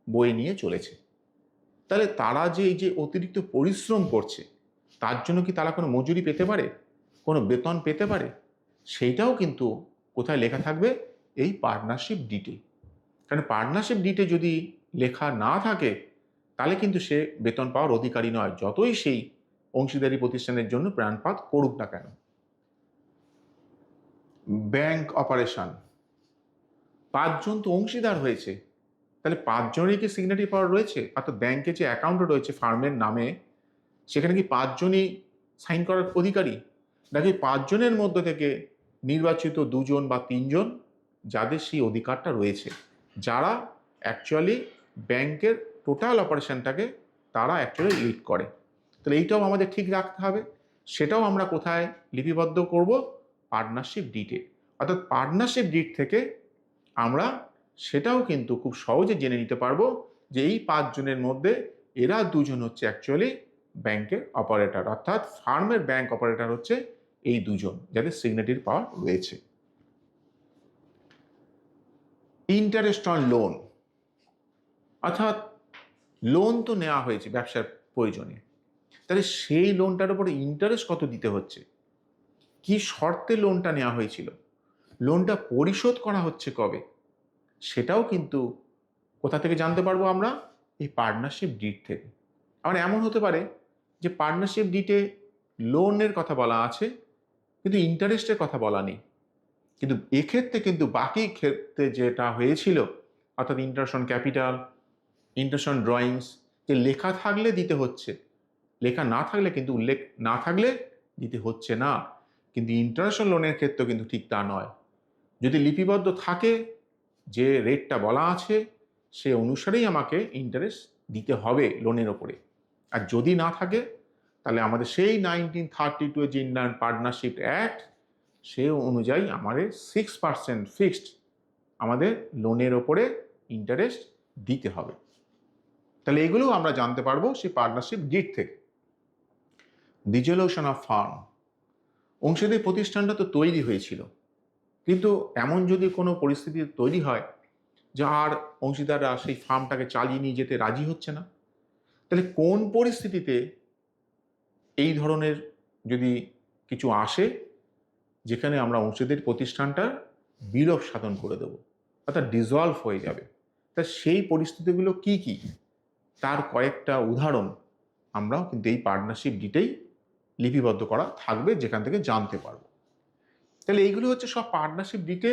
বয়ে নিয়ে চলেছে। তাহলে তারা যে এই যে অতিরিক্ত পরিশ্রম করছে তার জন্য কি তারা কোনো মজুরি পেতে পারে, কোনো বেতন পেতে পারে, সেইটাও কিন্তু কোথায় লেখা থাকবে? এই পার্টনারশিপ ডিটে। কারণ পার্টনারশিপ ডিটে যদি লেখা না থাকে তাহলে কিন্তু সে বেতন পাওয়ার অধিকারী নয়, যতই সেই অংশীদারি প্রতিষ্ঠানের জন্য প্রাণপাত করুক না কেন। ব্যাংক অপারেশন, 5 জন তো অংশীদার হয়েছে, তাহলে 5 জনেরই কি সিগনেচারি পাওয়ার রয়েছে? অর্থাৎ ব্যাংকে যে অ্যাকাউন্ট রয়েছে ফার্মের নামে, সেখানে কি 5 জনই সাইন করার অধিকারী, নাকি 5 জনের মধ্যে থেকে নির্বাচিত 2 জন বা 3 জন যাদের সেই অধিকারটা রয়েছে, যারা অ্যাকচুয়ালি ব্যাংকের টোটাল অপারেশনটাকে তারা অ্যাকচুয়ালি লিড করে? তাহলে এইটাও আমাদের ঠিক রাখতে হবে, সেটাও আমরা কোথায় লিপিবদ্ধ করব? পার্টনারশিপ ডিটে। অর্থাৎ পার্টনারশিপ ডিট থেকে আমরা সেটাও কিন্তু খুব সহজে জেনে নিতে পারবো যে এই 5 জনের মধ্যে এরা 2 জন হচ্ছে অ্যাকচুয়ালি ব্যাংকের অপারেটর, অর্থাৎ ফার্মের ব্যাংক অপারেটর হচ্ছে এই 2 জন যাদের সিগনেচারি পাওয়ার রয়েছে। ইন্টারেস্ট অন লোন, অর্থাৎ লোন তো নেওয়া হয়েছে ব্যবসার প্রয়োজনে, তাহলে সেই লোনটার উপরে ইন্টারেস্ট কত দিতে হচ্ছে, কি শর্তে লোনটা নেওয়া হয়েছিল, লোনটা পরিশোধ করা হচ্ছে কবে, সেটাও কিন্তু কোথা থেকে জানতে পারবো আমরা? এই পার্টনারশিপ ডিড থেকে। আবার এমন হতে পারে যে পার্টনারশিপ ডিটে লোনের কথা বলা আছে কিন্তু ইন্টারেস্টের কথা বলা নেই, কিন্তু এক্ষেত্রে কিন্তু বাকি ক্ষেত্রে যেটা হয়েছিল, অর্থাৎ interest on capital, interest on drawings, যে লেখা থাকলে দিতে হচ্ছে, লেখা না থাকলে কিন্তু উল্লেখ না থাকলে দিতে হচ্ছে না। কিন্তু ইন্টারেস্ট অন লোনের ক্ষেত্রে কিন্তু ঠিক তা নয়, যদি লিপিবদ্ধ থাকে যে রেটটা বলা আছে সে অনুসারেই আমাকে ইন্টারেস্ট দিতে হবে লোনের ওপরে। আর যদি না থাকে তাহলে আমাদের সেই 1932 যে ইন্ডিয়ান পার্টনারশিপ অ্যাক্ট সে অনুযায়ী আমাদের 6% ফিক্সড আমাদের লোনের ওপরে ইন্টারেস্ট দিতে হবে। তাহলে এগুলো আমরা জানতে পারবো সেই পার্টনারশিপ ডিড থেকে। ডিসলিউশন অফ ফার্ম, অংশীদারি প্রতিষ্ঠানটা তো তৈরি হয়েছিল, কিন্তু এমন যদি কোনো পরিস্থিতি তৈরি হয় যে আর অংশীদাররা সেই ফার্মটাকে চালিয়ে নিয়ে যেতে রাজি হচ্ছে না। তাহলে কোন পরিস্থিতিতে এই ধরনের যদি কিছু আসে যেখানে আমরা অংশীদারি প্রতিষ্ঠানটা বিলোপ সাধন করে দেব, অর্থাৎ ডিসলভ হয়ে যাবে, তা সেই পরিস্থিতিগুলো কি কি তার কয়েকটা উদাহরণ আমরাও কিন্তু এই পার্টনারশিপ ডিটেই লিপিবদ্ধ করা থাকবে, যেখান থেকে জানতে পারবো। তাহলে এইগুলো হচ্ছে সব পার্টনারশিপ ডিটে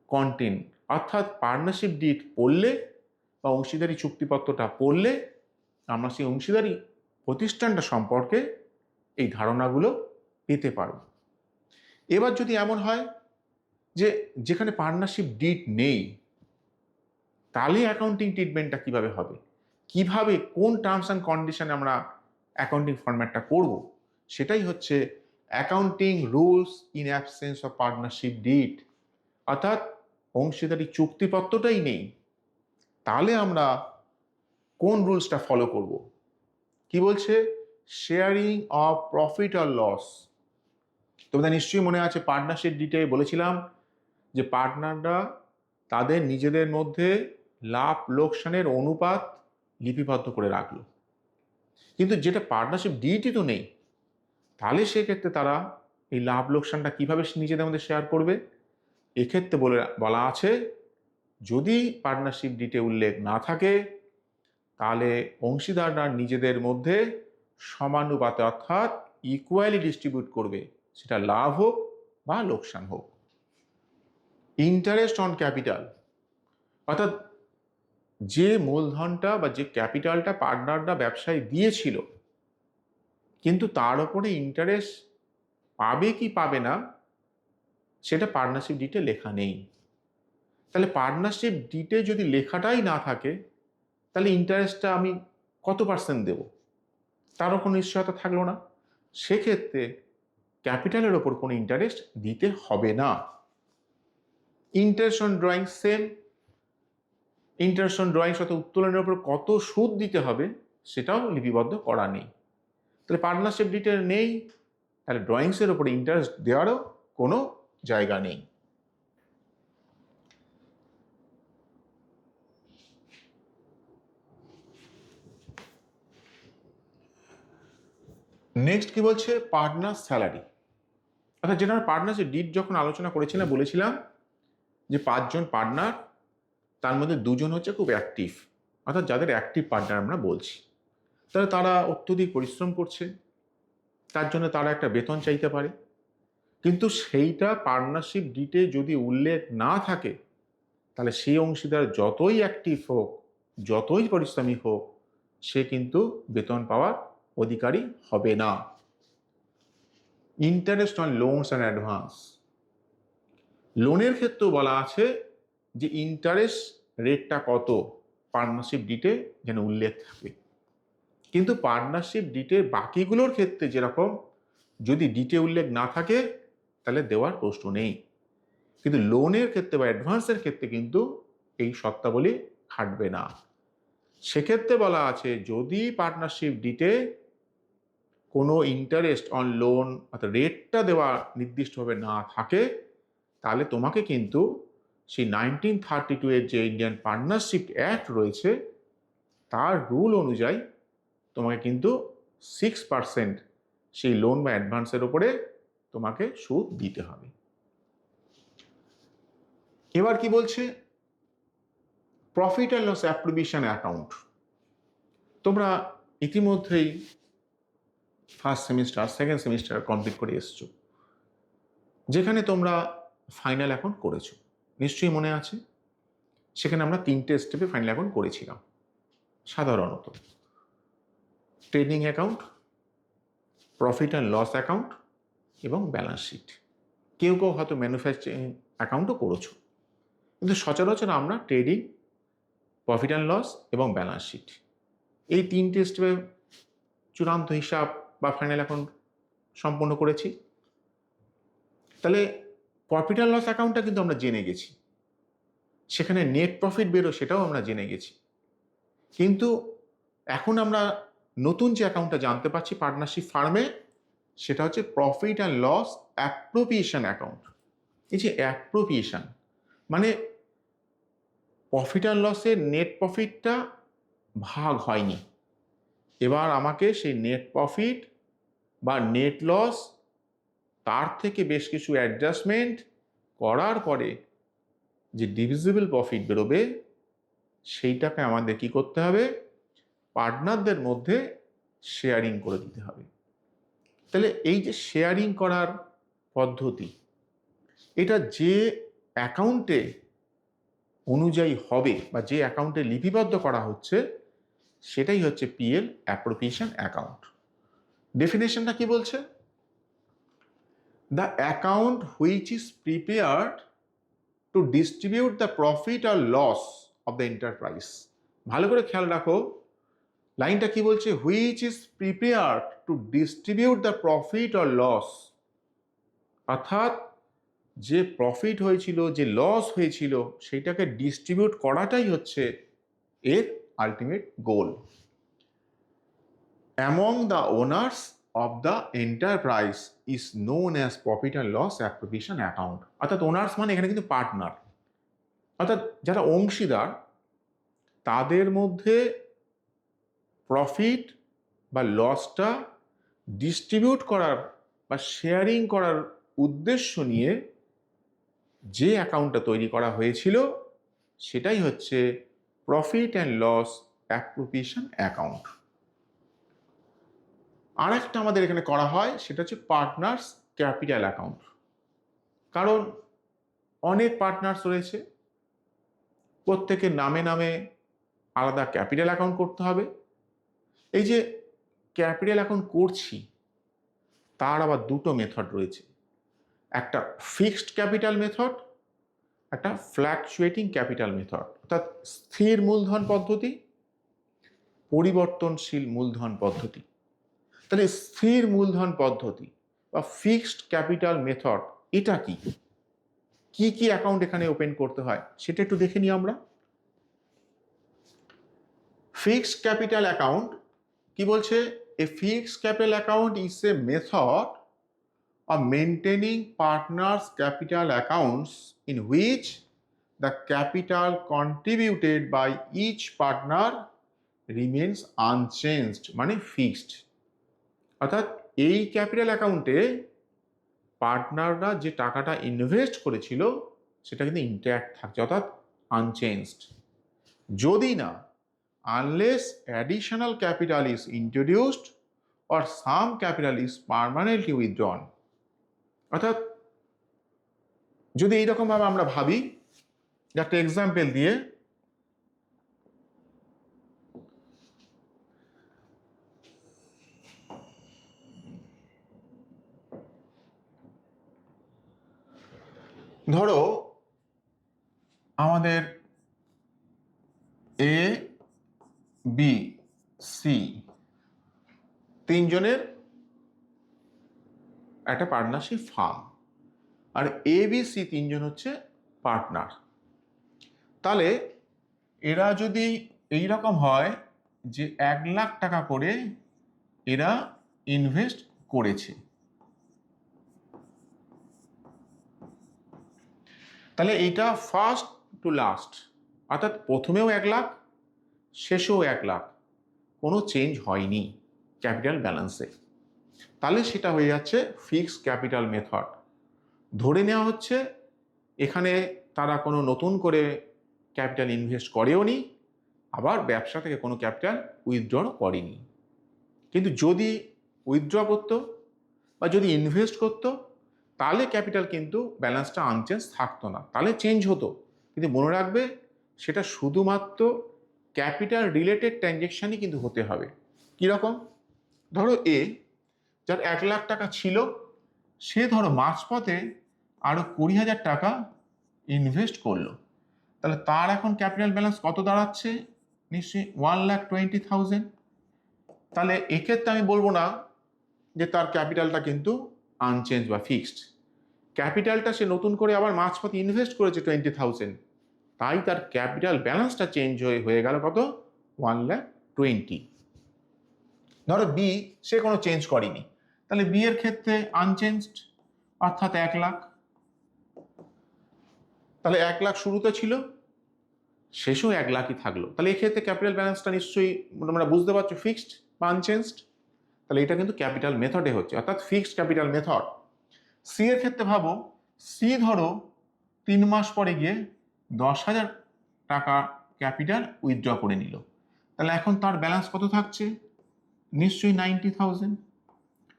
কন্টেন্ট, অর্থাৎ পার্টনারশিপ ডিট পড়লে বা অংশীদারি চুক্তিপত্রটা পড়লে আমরা সেই অংশীদারি প্রতিষ্ঠানটা সম্পর্কে এই ধারণাগুলো পেতে পারব। এবার যদি এমন হয় যে যেখানে পার্টনারশিপ ডিট নেই, তাহলে অ্যাকাউন্টিং ট্রিটমেন্টটা কিভাবে হবে, কিভাবে কোন টার্মস অ্যান্ড কন্ডিশনে আমরা অ্যাকাউন্টিং ফরম্যাটটা করব, সেটাই হচ্ছে accounting rules in absence of partnership deed. অর্থাৎ অংশীদারি চুক্তিপত্রটাই নেই, তাহলে আমরা কোন রুলসটা ফলো করব। কি বলছে? Sharing of profit R loss. তোমাদের নিশ্চয়ই মনে আছে পার্টনারশিপ ডিটে বলেছিলাম যে পার্টনাররা তাদের নিজেদের মধ্যে লাভ লোকসানের অনুপাত লিপিবদ্ধ করে রাখলো, কিন্তু যেটা পার্টনারশিপ ডিটই তো নেই, তাহলে সেক্ষেত্রে তারা এই লাভ লোকসানটা কিভাবে নিজেদের মধ্যে শেয়ার করবে। এক্ষেত্রে বলা আছে যদি পার্টনারশিপ ডিটে উল্লেখ না থাকে তাহলে অংশীদাররা নিজেদের মধ্যে সমানুপাতে অর্থাৎ ইকুয়ালি ডিস্ট্রিবিউট করবে, সেটা লাভ হোক বা লোকসান হোক। ইন্টারেস্ট অন ক্যাপিটাল, অর্থাৎ যে মূলধনটা বা যে ক্যাপিটালটা পার্টনাররা ব্যবসায় দিয়েছিল কিন্তু তার উপরে ইন্টারেস্ট পাবে কি পাবে না সেটা পার্টনারশিপ ডিটে লেখা নেই। তাহলে পার্টনারশিপ ডিটে যদি লেখাটাই না থাকে তাহলে ইন্টারেস্টটা আমি কত পার্সেন্ট দেব তারও কোনো নিশ্চয়তা থাকলো না। সেক্ষেত্রে ক্যাপিটালের ওপর কোনো ইন্টারেস্ট দিতে হবে না। Interest on drawing same, interest on drawing সাথে উত্তোলনের ওপর কত সুদ দিতে হবে সেটাও লিপিবদ্ধ করা নেই। তাহলে পার্টনারশিপ ডিটে নেই, তাহলে ড্রয়িংসের ওপরে ইন্টারেস্ট দেওয়ারও কোনো জায়গা নেই। নেক্সট কি বলছে? Partner salary. অর্থাৎ যেটা আমরা পার্টনারশিপ ডিট যখন আলোচনা করেছিলাম বলেছিলাম যে 5 জন পার্টনার, তার মধ্যে 2 জন হচ্ছে খুব অ্যাক্টিভ, অর্থাৎ যাদের অ্যাক্টিভ পার্টনার আমরা বলছি। তাহলে তারা অত্যধিক পরিশ্রম করছে, তার জন্য তারা একটা বেতন চাইতে পারে, কিন্তু সেইটা পার্টনারশিপ ডিটে যদি উল্লেখ না থাকে তাহলে সেই অংশীদার যতই অ্যাক্টিভ হোক, যতই পরিশ্রমী হোক, সে কিন্তু বেতন পাওয়ার অধিকারী হবে না। Interest on loans and advance, লোনের ক্ষেত্রেও বলা আছে যে ইন্টারেস্ট রেটটা কত পার্টনারশিপ ডিটে যেন উল্লেখ থাকে, কিন্তু পার্টনারশিপ ডিটের বাকিগুলোর ক্ষেত্রে যেরকম যদি ডিটে উল্লেখ না থাকে তাহলে দেওয়ার প্রশ্ন নেই, কিন্তু লোনের ক্ষেত্রে বা অ্যাডভান্সের ক্ষেত্রে কিন্তু এই শর্তাবলী খাটবে না। সেক্ষেত্রে বলা আছে যদি পার্টনারশিপ ডিটে কোনো ইন্টারেস্ট অন লোন অর্থাৎ রেটটা দেওয়া নির্দিষ্টভাবে না থাকে তাহলে তোমাকে কিন্তু সেই 1932 এর যে ইন্ডিয়ান পার্টনারশিপ অ্যাক্ট রয়েছে তার রুল অনুযায়ী তোমাকে কিন্তু 6% সেই লোন বা অ্যাডভান্সের উপরে তোমাকে সুদ দিতে হবে। এবার কি বলছে? Profit and loss appropriation account. তোমরা ইতিমধ্যেই first semester second semester complete করে এসছো, যেখানে তোমরা ফাইনাল অ্যাকাউন্ট করেছো, নিশ্চয়ই মনে আছে। সেখানে আমরা 3টে স্টেপে ফাইনাল অ্যাকাউন্ট করেছিলাম, সাধারণত trading account, profit and loss account এবং ব্যালেন্স শিট। কেউ কেউ হয়তো ম্যানুফ্যাকচারিং অ্যাকাউন্টও করেছো, কিন্তু সচরাচর আমরা ট্রেডিং, প্রফিট অ্যান্ড লস এবং ব্যালেন্স শিট এই 3টে স্টেপে চূড়ান্ত হিসাব বা ফাইনাল অ্যাকাউন্ট সম্পন্ন করেছি। তাহলে প্রফিট অ্যান্ড লস অ্যাকাউন্টটা কিন্তু আমরা জেনে গেছি, সেখানে নেট প্রফিট বেরো সেটাও আমরা জেনে গেছি, কিন্তু এখন আমরা নতুন যে অ্যাকাউন্টটা জানতে পারছি পার্টনারশিপ ফার্মে, সেটা হচ্ছে profit and loss appropriation account. এই যে অ্যাপ্রোপ্রিয়েশন মানে প্রফিট অ্যান্ড লসের নেট প্রফিটটা ভাগ হয়নি, এবার আমাকে সেই নেট প্রফিট বা নেট লস তার থেকে বেশ কিছু অ্যাডজাস্টমেন্ট করার পরে যে ডিভিজিবল প্রফিট বেরোবে সেইটাকে আমাদের কি করতে হবে, পার্টনারদের মধ্যে শেয়ারিং করে দিতে হবে। তাহলে এই যে শেয়ারিং করার পদ্ধতি, এটা যে অ্যাকাউন্টে অনুযায়ী হবে বা যে অ্যাকাউন্টে লিপিবদ্ধ করা হচ্ছে সেটাই হচ্ছে পিএল অ্যাপ্রোপ্রিয়েশন অ্যাকাউন্ট। ডেফিনেশনটা কি বলছে? The account which is prepared to distribute the profit R loss of the enterprise. ভালো করে খেয়াল রাখো, লাইনটা কি বলছে? Which is prepared to distribute the profit R loss, অর্থাৎ যে প্রফিট হয়েছিল, যে লস হয়েছিল, সেইটাকে ডিস্ট্রিবিউট করাটাই হচ্ছে এর ultimate goal. Among the owners of the enterprise is known as profit and loss appropriation account. অর্থাৎ ওনার্স মানে এখানে কিন্তু পার্টনার, অর্থাৎ যারা অংশীদার, তাদের মধ্যে প্রফিট বা লসটা ডিস্ট্রিবিউট করার বা শেয়ারিং করার উদ্দেশ্য নিয়ে যে অ্যাকাউন্টটা তৈরি করা হয়েছিল সেটাই হচ্ছে profit and loss appropriation account. আর একটা আমাদের এখানে করা হয় সেটা হচ্ছে পার্টনার্স ক্যাপিটাল অ্যাকাউন্ট। কারণ অনেক পার্টনার্স রয়েছে, প্রত্যেকের নামে নামে আলাদা ক্যাপিটাল অ্যাকাউন্ট করতে হবে। এই যে ক্যাপিটাল অ্যাকাউন্ট করছি তার আবার দুটো মেথড রয়েছে, একটা ফিক্সড ক্যাপিটাল মেথড, একটা ফ্ল্যাকচুয়েটিং ক্যাপিটাল মেথড, অর্থাৎ স্থির মূলধন পদ্ধতি, পরিবর্তনশীল মূলধন পদ্ধতি। তাহলে স্থির মূলধন পদ্ধতি বা ফিক্সড ক্যাপিটাল মেথড এটা কি কি অ্যাকাউন্ট এখানে ওপেন করতে হয় সেটা একটু দেখে নিই আমরা। ফিক্সড ক্যাপিটাল অ্যাকাউন্ট কি বলছে? A fixed capital account is a method of maintaining partners' capital accounts in which the capital contributed by each partner remains unchanged, মানে ফিক্সড। অর্থাৎ এই ক্যাপিটাল অ্যাকাউন্টে পার্টনাররা যে টাকাটা ইনভেস্ট করেছিল সেটা কিন্তু ইন্ট্যাক্ট থাকছে, অর্থাৎ আনচেঞ্জড। যদি না, unless additional capital is introduced or some capital is permanently withdrawn। অর্থাৎ যদি এইরকমভাবে আমরা ভাবি, একটা এক্সাম্পল দিয়ে, ধরো আমাদের এ বি সি তিনজনের একটা partnership firm, R A B C তিনজন হচ্ছে পার্টনার। তাহলে এরা যদি এইরকম হয় যে 1,00,000 টাকা করে এরা ইনভেস্ট করেছে, তাহলে এইটা ফার্স্ট টু লাস্ট, অর্থাৎ প্রথমেও 1,00,000 শেষেও 1,00,000, কোনো চেঞ্জ হয়নি ক্যাপিটাল ব্যালেন্সে। তাহলে সেটা হয়ে যাচ্ছে ফিক্সড ক্যাপিটাল মেথড। ধরে নেওয়া হচ্ছে এখানে তারা কোনো নতুন করে ক্যাপিটাল ইনভেস্ট করেও নি, আবার ব্যবসা থেকে কোনো ক্যাপিটাল উইথড্র করেনি। কিন্তু যদি উইথড্র করতো বা যদি ইনভেস্ট করতো তাহলে ক্যাপিটাল কিন্তু ব্যালেন্সটা আনচেঞ্জ থাকতো না, তাহলে চেঞ্জ হতো। কিন্তু মনে রাখবে সেটা শুধুমাত্র ক্যাপিটাল রিলেটেড ট্রানজ্যাকশানই কিন্তু হতে হবে। কীরকম? ধরো এ, যার 1,00,000 টাকা ছিল, সে ধরো মাঝপথে আরও 20,000 টাকা ইনভেস্ট করলো, তাহলে তার এখন ক্যাপিটাল ব্যালেন্স কত দাঁড়াচ্ছে? নিশ্চয়ই 1,20,000। তাহলে এক্ষেত্রে আমি বলবো না যে তার ক্যাপিটালটা কিন্তু আনচেঞ্জ বা ফিক্সড। ক্যাপিটালটা সে নতুন করে আবার মাঝপথে ইনভেস্ট করেছে 20,000, তাই তার ক্যাপিটাল ব্যালেন্সটা চেঞ্জ হয়ে গেল কত? 1,20,000। ধরো বি, সে কোনো চেঞ্জ করেনি, তাহলে বি এর ক্ষেত্রে আনচেঞ্জড, অর্থাৎ 1,00,000। তাহলে 1,00,000 শুরুতে ছিল, শেষেও 1,00,000ই থাকলো, তাহলে এক্ষেত্রে ক্যাপিটাল ব্যালেন্সটা নিশ্চয়ই তোমরা বুঝতে পারছো ফিক্সড বা আনচেঞ্জড। তাহলে এটা কিন্তু ক্যাপিটাল মেথডে হচ্ছে, অর্থাৎ ফিক্সড ক্যাপিটাল মেথড। সি এর ক্ষেত্রে ভাবো, সি ধরো 3 মাস পরে গিয়ে 10,000 টাকা ক্যাপিটাল উইথড্র করে নিল, তাহলে এখন তার ব্যালেন্স কত থাকছে? নিশ্চয়ই 90,000।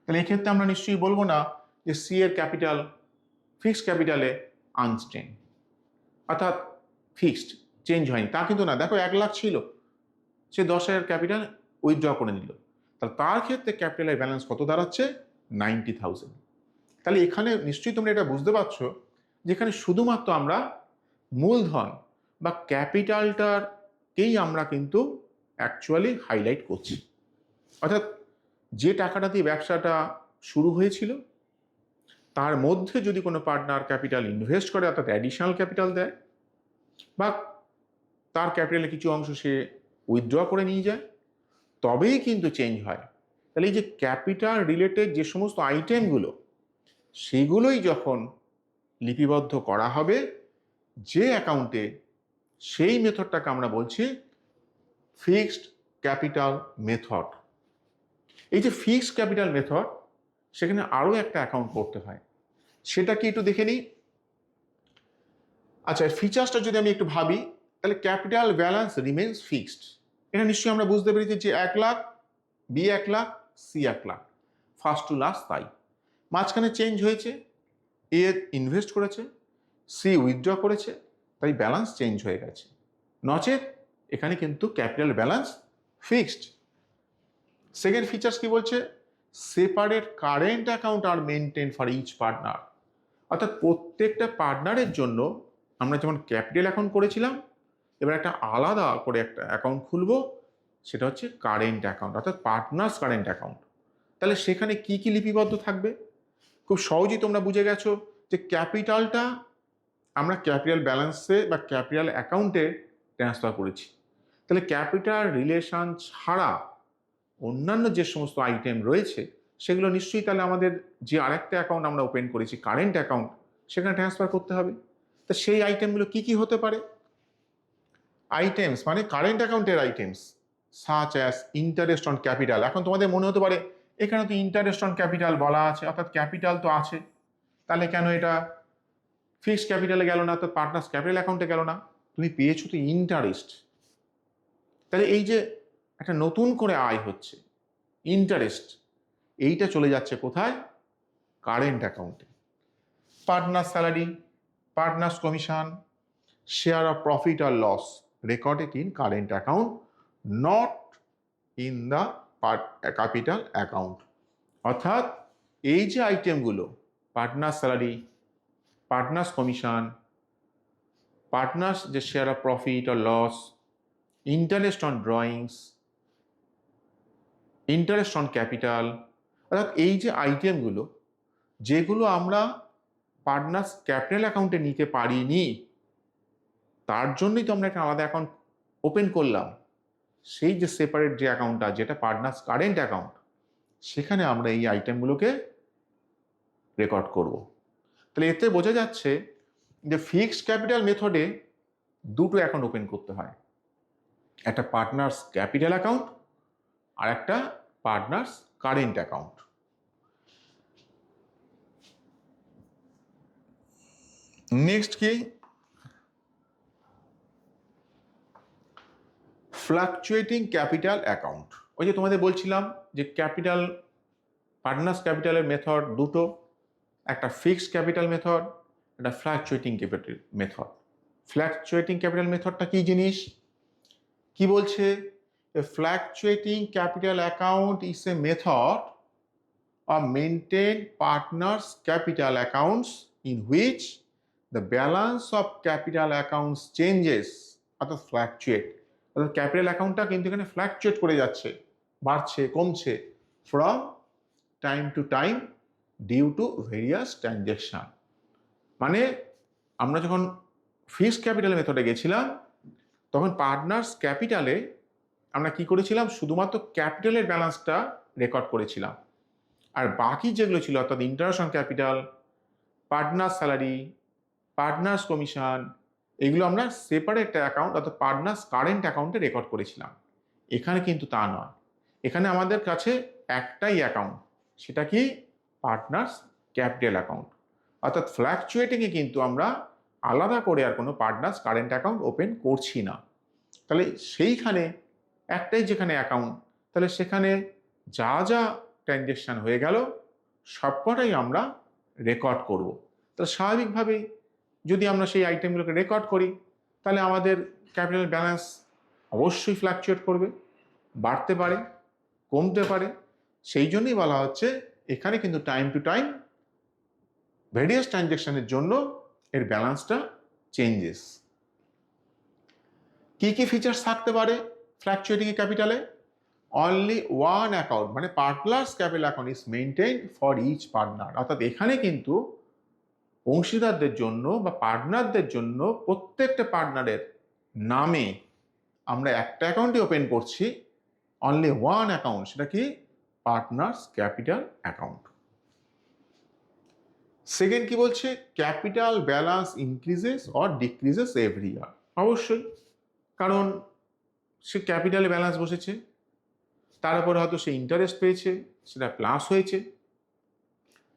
তাহলে এক্ষেত্রে আমরা নিশ্চয়ই বলবো না যে সি এর ক্যাপিটাল ফিক্সড ক্যাপিটালে আনচেঞ্জ, অর্থাৎ ফিক্সড চেঞ্জ হয়নি, তা কিন্তু না। দেখো 1,00,000 ছিল, সে 10,000 ক্যাপিটাল উইথড্র করে নিল, তাহলে তার ক্ষেত্রে ক্যাপিটালের ব্যালেন্স কত দাঁড়াচ্ছে? 90,000। তাহলে এখানে নিশ্চয়ই তোমরা এটা বুঝতে পারছো যেখানে শুধুমাত্র আমরা মূলধন বা ক্যাপিটালটাকেই আমরা কিন্তু অ্যাকচুয়ালি হাইলাইট করছি, অর্থাৎ যে টাকাটা দিয়ে ব্যবসাটা শুরু হয়েছিল তার মধ্যে যদি কোনো পার্টনার ক্যাপিটাল ইনভেস্ট করে, অর্থাৎ অ্যাডিশনাল ক্যাপিটাল দেয়, বা তার ক্যাপিটালে কিছু অংশ সে উইথড্র করে নিয়ে যায়, তবেই কিন্তু চেঞ্জ হয়। তাহলে এই যে ক্যাপিটাল রিলেটেড যে সমস্ত আইটেমগুলো, সেগুলোই যখন লিপিবদ্ধ করা হবে যে অ্যাকাউন্টে, সেই মেথডটাকে আমরা বলছি ফিক্সড ক্যাপিটাল মেথড। এই যে ফিক্সড ক্যাপিটাল মেথড, সেখানে আরও একটা অ্যাকাউন্ট করতে হয়, সেটা কি একটু দেখে নিই। আচ্ছা, ফিচার্সটা যদি আমি একটু ভাবি, তাহলে ক্যাপিটাল ব্যালেন্স রিমেন্স ফিক্সড। এটা নিশ্চয়ই আমরা বুঝতে পেরেছি যে 1,00,000, B 1,00,000, C 1,00,000, first to last তাই। মাঝখানে চেঞ্জ হয়েছে, এ ইনভেস্ট করেছে, সি উইথড্র করেছে, তাই ব্যালেন্স চেঞ্জ হয়ে গেছে, নচেত এখানে কিন্তু capital balance fixed. Second features কি বলছে? Separate current account are maintain for each partner, অর্থাৎ প্রত্যেকটা পার্টনারের জন্য আমরা যেমন ক্যাপিটাল অ্যাকাউন্ট করেছিলাম, এবার একটা আলাদা করে একটা অ্যাকাউন্ট খুলবো, সেটা হচ্ছে কারেন্ট অ্যাকাউন্ট, অর্থাৎ পার্টনার্স কারেন্ট অ্যাকাউন্ট। তাহলে সেখানে কি কি লিপিবদ্ধ থাকবে? খুব সহজেই তোমরা বুঝে গেছো যে ক্যাপিটালটা আমরা ক্যাপিটাল ব্যালেন্সে বা ক্যাপিটাল অ্যাকাউন্টে ট্রান্সফার করেছি। তাহলে ক্যাপিটাল রিলেশন ছাড়া অন্যান্য যে সমস্ত আইটেম রয়েছে, সেগুলো নিশ্চয়ই তাহলে আমাদের যে আরেকটা অ্যাকাউন্ট আমরা ওপেন করেছি কারেন্ট অ্যাকাউন্ট, সেখানে ট্রান্সফার করতে হবে। তো সেই আইটেমগুলো কি কি হতে পারে? আইটেমস মানে কারেন্ট অ্যাকাউন্টের items such as interest on capital. এখন তোমাদের মনে হতে পারে এখানে তো ইন্টারেস্ট অন ক্যাপিটাল বলা আছে, অর্থাৎ ক্যাপিটাল তো আছে, তাহলে কেন এটা ফিক্সড ক্যাপিটালে গেল না, অর্থাৎ পার্টনার্স ক্যাপিটাল অ্যাকাউন্টে গেল না? তুমি পেয়েছো তো ইন্টারেস্ট, তাহলে এই যে একটা নতুন করে আয় হচ্ছে ইন্টারেস্ট, এইটা চলে যাচ্ছে কোথায়? কারেন্ট অ্যাকাউন্টে। Partner salary, partners commission, share of profit R loss recorded in current account, not in the capital account. অর্থাৎ এই যে আইটেমগুলো, partner salary, partners commission, partners যে share of profit R loss, interest on drawings, interest on capital, অর্থাৎ এই যে আইটেমগুলো, যেগুলো আমরা পার্টনার্স ক্যাপিটাল অ্যাকাউন্টে নিতে পারিনি, তার জন্যই তো আমরা একটা আলাদা অ্যাকাউন্ট ওপেন করলাম। সেই যে সেপারেট যে অ্যাকাউন্টটা, যেটা পার্টনার্স কারেন্ট অ্যাকাউন্ট, সেখানে আমরা এই আইটেমগুলোকে রেকর্ড করব। তাহলে এতে বোঝা যাচ্ছে যে ফিক্সড ক্যাপিটাল মেথডে দুটো অ্যাকাউন্ট ওপেন করতে হয়, একটা পার্টনার্স ক্যাপিটাল অ্যাকাউন্ট আর একটা পার্টনার্স কারেন্ট অ্যাকাউন্ট। নেক্সট কি? Fluctuating capital account. ওই যে তোমাদের বলছিলাম যে ক্যাপিটাল পার্টনার্স ক্যাপিটালের মেথড দুটো, একটা ফিক্সড ক্যাপিটাল মেথড, একটা fluctuating capital method. Fluctuating capital মেথডটা কি জিনিস? কি বলছে? A fluctuating capital account is a method of maintain partners capital accounts in which the balance of capital accounts changes, অর্থাৎ fluctuate, অর্থাৎ ক্যাপিটাল অ্যাকাউন্টটা কিন্তু এখানে ফ্ল্যাকচুয়েট করে যাচ্ছে, বাড়ছে কমছে, from time to time due to various transaction. মানে আমরা যখন ফিক্সড ক্যাপিটাল মেথডে গেছিলাম, তখন পার্টনার্স ক্যাপিটালে আমরা কি করেছিলাম? শুধুমাত্র ক্যাপিটালের ব্যালেন্সটা রেকর্ড করেছিলাম, আর বাকি যেগুলো ছিল অর্থাৎ interest on capital, partner salary, partners commission, এগুলো আমরা সেপারেট অ্যাকাউন্ট অর্থাৎ পার্টনার্স কারেন্ট অ্যাকাউন্টে রেকর্ড করেছিলাম। এখানে কিন্তু তা নয়, এখানে আমাদের কাছে একটাই অ্যাকাউন্ট, সেটা কি পার্টনার্স ক্যাপিটাল অ্যাকাউন্ট। অর্থাৎ ফ্ল্যাকচুয়েটিংয়ে কিন্তু আমরা আলাদা করে আর কোনো পার্টনার্স কারেন্ট অ্যাকাউন্ট ওপেন করছি না। তাহলে সেইখানে একটাই যেখানে অ্যাকাউন্ট, তাহলে সেখানে যা যা ট্রানজ্যাকশান হয়ে গেল সবকটাই আমরা রেকর্ড করব। তাহলে স্বাভাবিকভাবেই যদি আমরা সেই আইটেমগুলোকে রেকর্ড করি তাহলে আমাদের ক্যাপিটাল ব্যালেন্স অবশ্যই ফ্ল্যাকচুয়েট করবে, বাড়তে পারে, কমতে পারে। সেই জন্যই বলা হচ্ছে এখানে কিন্তু টাইম টু টাইম ভেরিয়াস ট্রানজ্যাকশনের জন্য এর ব্যালেন্সটা চেঞ্জেস। কি কি ফিচার্স থাকতে পারে ফ্ল্যাকচুয়েটিং এ ক্যাপিটালে? অনলি ওয়ান অ্যাকাউন্ট মানে partners capital account is maintain for each partner. অর্থাৎ এখানে কিন্তু অংশীদারদের জন্য বা পার্টনারদের জন্য প্রত্যেকটা পার্টনারের নামে আমরা একটা অ্যাকাউন্টই ওপেন করছি, অনলি ওয়ান অ্যাকাউন্ট, সেটা কি পার্টনার্স ক্যাপিটাল অ্যাকাউন্ট। সেকেন্ড কি বলছে? Capital balance increases or decreases every year. অবশ্যই, কারণ সে ক্যাপিটালে ব্যালেন্স বসেছে, তার উপরে হয়তো সে ইন্টারেস্ট পেয়েছে, সেটা প্লাস হয়েছে,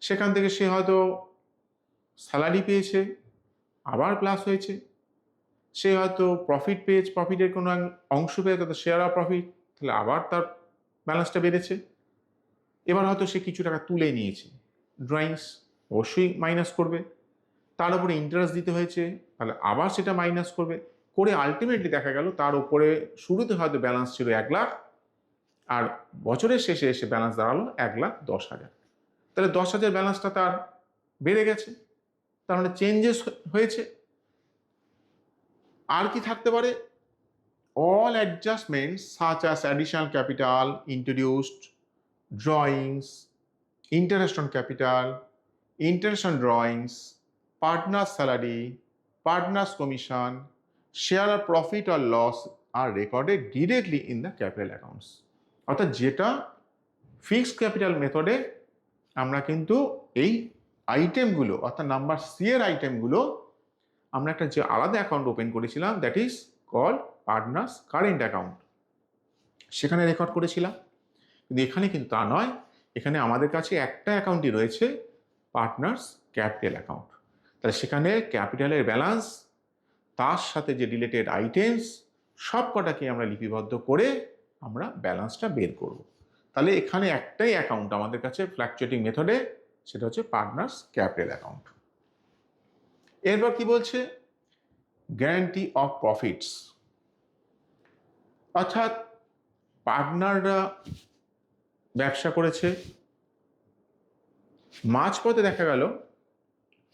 সেখান থেকে সে হয়তো স্যালারি পেয়েছে, আবার প্লাস হয়েছে, সে হয়তো প্রফিট পেয়েছে, প্রফিটের কোনো অংশ পেয়ে তাদের শেয়ার অফ প্রফিট, তাহলে আবার তার ব্যালেন্সটা বেড়েছে। এবার হয়তো সে কিছু টাকা তুলে নিয়েছে, ড্রয়িংস অবশ্যই মাইনাস করবে, তার উপরে ইন্টারেস্ট দিতে হয়েছে, তাহলে আবার সেটা মাইনাস করবে, করে আলটিমেটলি দেখা গেল তার উপরে শুরুতে হয়তো ব্যালেন্স ছিল 1 লাখ, আর বছরের শেষে এসে ব্যালেন্স দাঁড়ালো 1,10,000। তাহলে 10,000 ব্যালেন্সটা তার বেড়ে গেছে, তার মানে চেঞ্জেস হয়েছে। আর কি থাকতে পারে? All অ্যাডজাস্টমেন্টস such as additional capital introduced, drawings, interest on capital, interest on drawings, partner's salary, partner's commission, share of profit or loss are recorded directly in the capital accounts. অর্থাৎ যেটা ফিক্সড ক্যাপিটাল মেথডে আমরা কিন্তু এই আইটেমগুলো অর্থাৎ number C এর আইটেমগুলো আমরা একটা যে আলাদা অ্যাকাউন্ট ওপেন করেছিলাম, that is called partners current account, সেখানে রেকর্ড করেছিলাম। কিন্তু এখানে কিন্তু তা নয়, এখানে আমাদের কাছে একটা অ্যাকাউন্টই রয়েছে, পার্টনার্স ক্যাপিটাল অ্যাকাউন্ট। তাহলে সেখানে ক্যাপিটালের ব্যালেন্স, তার সাথে যে রিলেটেড আইটেমস, সব কটাকে আমরা লিপিবদ্ধ করে আমরা ব্যালেন্সটা বের করব। তাহলে এখানে একটাই অ্যাকাউন্ট আমাদের কাছে ফ্ল্যাকচুয়েটিং মেথডে, সেটা হচ্ছে পার্টনার্স ক্যাপিটাল অ্যাকাউন্ট। এরপর কি বলছে? Guarantee of profits. অর্থাৎ পার্টনাররা ব্যবসা করেছে, মাঝপথে দেখা গেল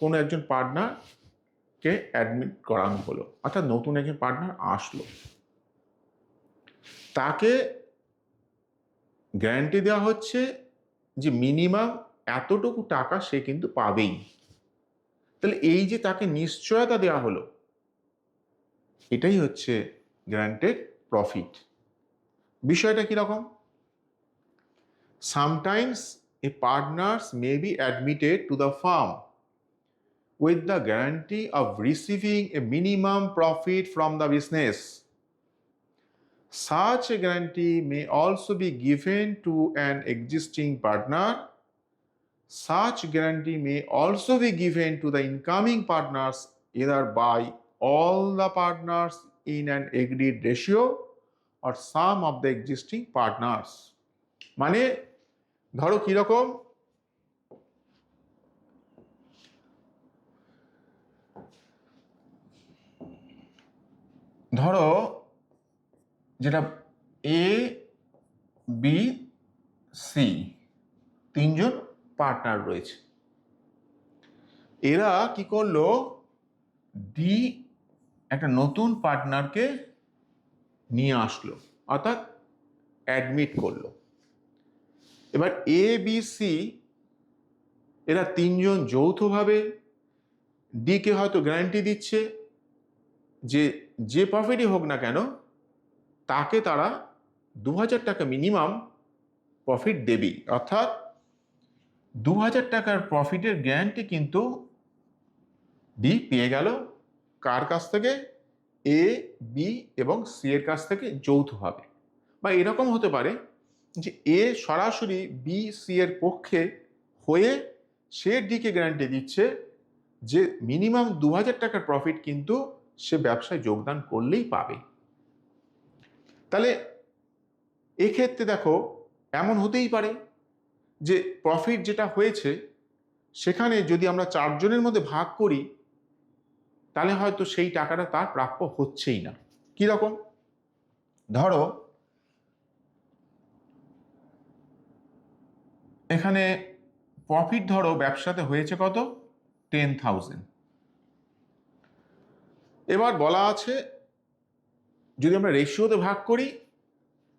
কোনো একজন পার্টনারকে অ্যাডমিট করানো হলো, অর্থাৎ নতুন একজন পার্টনার আসলো, তাকে গ্যারান্টি দেওয়া হচ্ছে যে মিনিমাম এতটুকু টাকা সে কিন্তু পাবেই। তাহলে এই যে তাকে নিশ্চয়তা দেওয়া হলো, এটাই হচ্ছে গ্যারান্টেড প্রফিট। বিষয়টা কিরকম? Sometimes a partners may be admitted to the firm with the guarantee of receiving a minimum profit from the business. Such a guarantee may also be given to an existing partner. Such guarantee may also be given to the incoming partners either by all the partners in an agreed ratio or some of the existing partners. মানে ধরো কিরকম? ধরো যেটা A B C তিনজন partner রয়েছে, এরা কি করলো? ডি একটা নতুন পার্টনারকে নিয়ে আসলো, অর্থাৎ অ্যাডমিট করলো। এবার এ বি সি এরা তিনজন যৌথভাবে ডিকে হয়তো গ্যারান্টি দিচ্ছে যে যে প্রফিটই হোক না কেন তাকে তারা 2,000 টাকা মিনিমাম প্রফিট দেবেই। অর্থাৎ 2,000 টাকার প্রফিটের গ্যারান্টি কিন্তু ডি পেয়ে গেল কার কাছ থেকে? এ, বি এবং সি এর কাছ থেকে যৌথভাবে। বা এরকম হতে পারে যে এ সরাসরি বি সি এর পক্ষে হয়ে সে ডিকে গ্যারান্টি দিচ্ছে যে মিনিমাম 2000 টাকার প্রফিট কিন্তু সে ব্যবসায় যোগদান করলেই পাবে। তাহলে এক্ষেত্রে দেখো এমন হতেই পারে যে প্রফিট যেটা হয়েছে সেখানে যদি আমরা 4 জনের মধ্যে ভাগ করি তাহলে হয়তো সেই টাকাটা তার প্রাপ্য হচ্ছেই না। কি রকম? ধরো এখানে প্রফিট ধরো ব্যবসাতে হয়েছে কত? 10,000। এবার বলা আছে যদি আমরা রেশিওতে ভাগ করি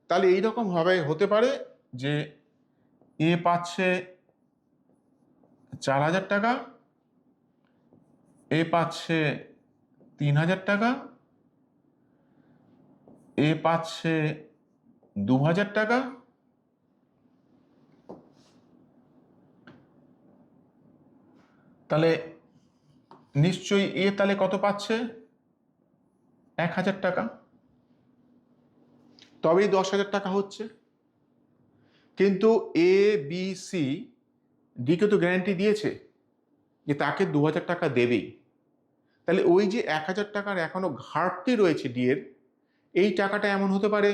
তাহলে এইরকম ভাবে হতে পারে যে এ পাচ্ছে 4,000 টাকা, এ পাচ্ছে 3,000 টাকা, এ পাচ্ছে 2,000 টাকা, তাহলে নিশ্চয়ই এ তাহলে কত পাচ্ছে? 1,000 টাকা, তবেই 10,000 টাকা হচ্ছে। কিন্তু এ বি সি ডিকে তো গ্যারান্টি দিয়েছে যে তাকে 2,000 টাকা দেবেই। তাহলে ওই যে 1,000 টাকার এখনো ঘাটতি রয়েছে ডি এর, এই টাকাটা এমন হতে পারে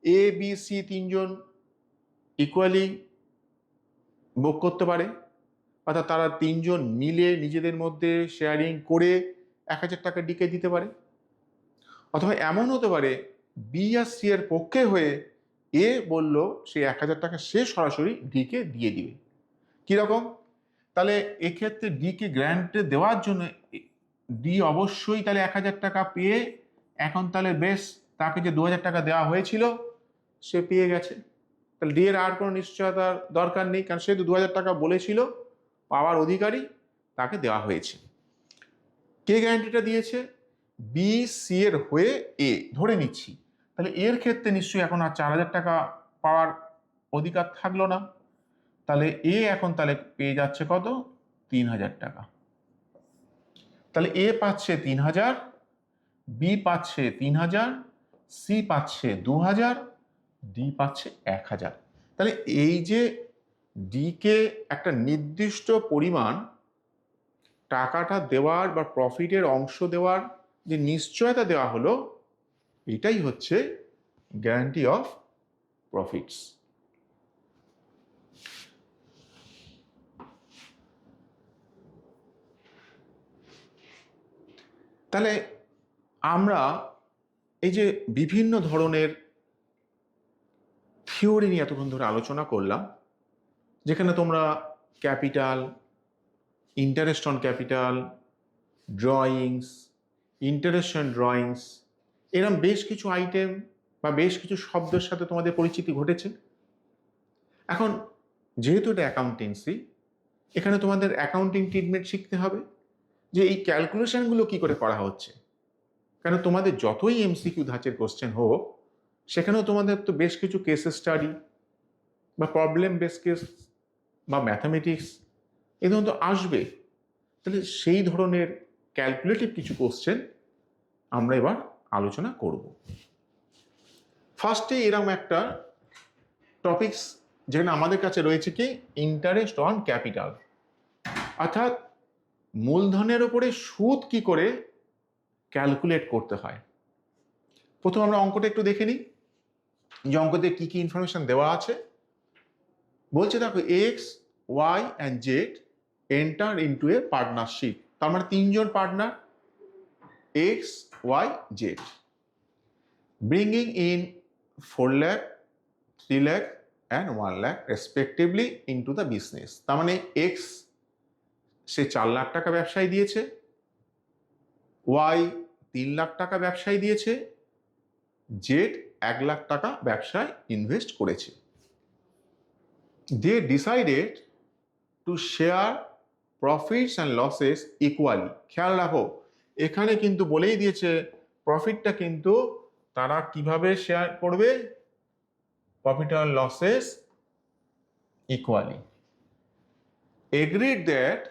এ বি সি তিনজন ইকুয়ালি ভোগ করতে পারে, অর্থাৎ তারা তিনজন মিলে নিজেদের মধ্যে শেয়ারিং করে 1,000 টাকা ডিকে দিতে পারে। অথবা এমন হতে পারে বি আর সি এর পক্ষে হয়ে এ বলল সেই 1,000 টাকা সে সরাসরি ডিকে দিয়ে দিবে। কিরকম? তাহলে এক্ষেত্রে ডিকে গ্র্যান্টে দেওয়ার জন্য ডি অবশ্যই তাহলে 1,000 টাকা পেয়ে এখন তাহলে বেশ তাকে যে 2,000 টাকা দেওয়া হয়েছিল সে পেয়ে গেছে। তাহলে ডি এর আর কোনো নিশ্চয়তার দরকার নেই, কারণ সে তো 2,000 টাকা বলেছিল, পাওয়ার অধিকারী, তাকে দেওয়া হয়েছে। কে গ্যারান্টিটা দিয়েছে? বি সি এর হয়ে এ ধরে নিচ্ছি। তাহলে এর ক্ষেত্রে নিশ্চয়ই এখন আর 4,000 টাকা পাওয়ার অধিকার থাকলো না। তাহলে এ এখন তাহলে পেয়ে যাচ্ছে কত? 3,000 টাকা। তাহলে এ পাচ্ছে 3,000, বি পাচ্ছে 3,000, সি পাচ্ছে 2,000, ডি পাচ্ছে 1,000। তাহলে এই যে ডি কে একটা নির্দিষ্ট পরিমাণ টাকাটা দেওয়ার বা প্রফিটের অংশ দেওয়ার যে নিশ্চয়তা দেওয়া হলো, এটাই হচ্ছে গ্যারান্টি অফ প্রফিটস। তাহলে আমরা এই যে বিভিন্ন ধরনের থিওরি নিয়ে এতক্ষণ ধরে আলোচনা করলাম, যেখানে তোমরা capital, interest on capital, drawings, interest on drawings, এরম বেশ কিছু আইটেম বা বেশ কিছু শব্দের সাথে তোমাদের পরিচিতি ঘটেছে। এখন যেহেতু এটা অ্যাকাউন্টেন্সি, এখানে তোমাদের অ্যাকাউন্টিং ট্রিটমেন্ট শিখতে হবে যে এই ক্যালকুলেশনগুলো কি করে করা হচ্ছে। কেন তোমাদের যতই এমসিকিউ ধাঁচের কোশ্চেন হোক, সেখানেও তোমাদের তো বেশ কিছু কেস স্টাডি বা প্রবলেম বেস কেস বা ম্যাথামেটিক্স এ ধরনের তো আসবে। তাহলে সেই ধরনের ক্যালকুলেটিভ কিছু কোশ্চেন আমরা এবার আলোচনা করব। ফার্স্টে এরকম একটা টপিকস যেখানে আমাদের কাছে রয়েছে কি ইন্টারেস্ট অন ক্যাপিটাল, অর্থাৎ মূলধনের উপরে সুদ কি করে ক্যালকুলেট করতে হয়। প্রথম আমরা অঙ্কটা একটু দেখে নিই যে অঙ্কতে কি কি ইনফরমেশন দেওয়া আছে। বলছে দেখো X, Y and Z enter into a partnership, তার মানে তিনজন partner X, Y, Z, bringing in 4 lakh, 3 lakh and 1 lakh respectively into the business. তার মানে এক্স সে 4 লাখ টাকা ব্যবসায় দিয়েছে, ওয়াই 3 লাখ টাকা ব্যবসায় দিয়েছে, জেড 1 লাখ টাকা ব্যবসায় ইনভেস্ট করেছে। They decided to share profits and losses equally. খেয়াল রাখো এখানে কিন্তু বলেই দিয়েছে প্রফিটটা কিন্তু তারা কিভাবে শেয়ার করবে, প্রফিট আর losses equally. Agreed that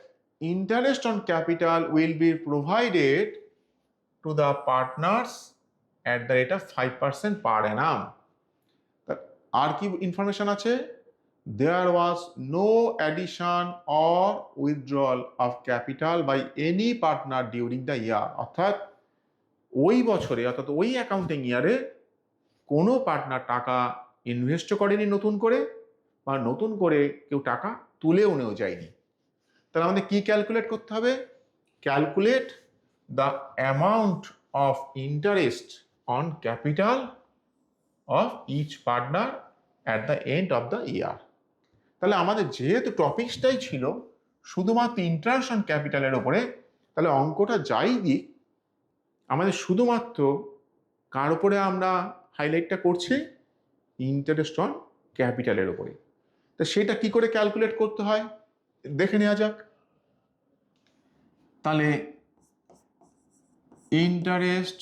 interest on capital will be provided to the partners at the rate of 5% per annum. আর কি ইনফরমেশন আছে? There was no addition or withdrawal of capital by any partner during the year. অর্থাৎ ওই বছরে, অর্থাৎ ওই accounting ইয়ারে কোনো পার্টনার টাকা ইনভেস্ট করেনি নতুন করে, বা নতুন করে কেউ টাকা তুলেও নেওয়া যায়নি। তাহলে আমাদের কি ক্যালকুলেট করতে হবে? Calculate the amount of interest on capital of each partner at the end of the year. তাহলে আমাদের যেহেতু টপিকসটাই ছিল শুধুমাত্র ইন্টারেস্ট অন ক্যাপিটালের ওপরে, তাহলে অঙ্কটা যাই দিক আমাদের শুধুমাত্র কার উপরে আমরা হাইলাইটটা করছি? ইন্টারেস্ট অন ক্যাপিটালের ওপরে। তো সেটা কি করে ক্যালকুলেট করতে হয় দেখে নেওয়া যাক। তাহলে ইন্টারেস্ট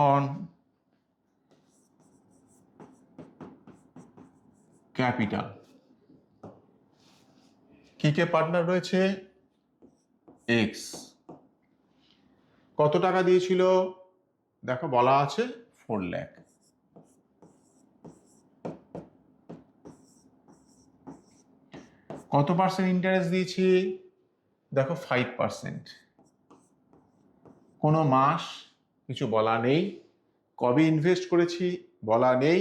অন ক্যাপিটাল, কি কে পার্টনার রয়েছে? এক্স। কত টাকা দিয়েছিল? দেখো বলা আছে 4 লাখ। কত পার্সেন্ট ইন্টারেস্ট দিয়েছি? দেখো 5%। কোনো মাস কিছু বলা নেই, কবে ইনভেস্ট করেছি বলা নেই,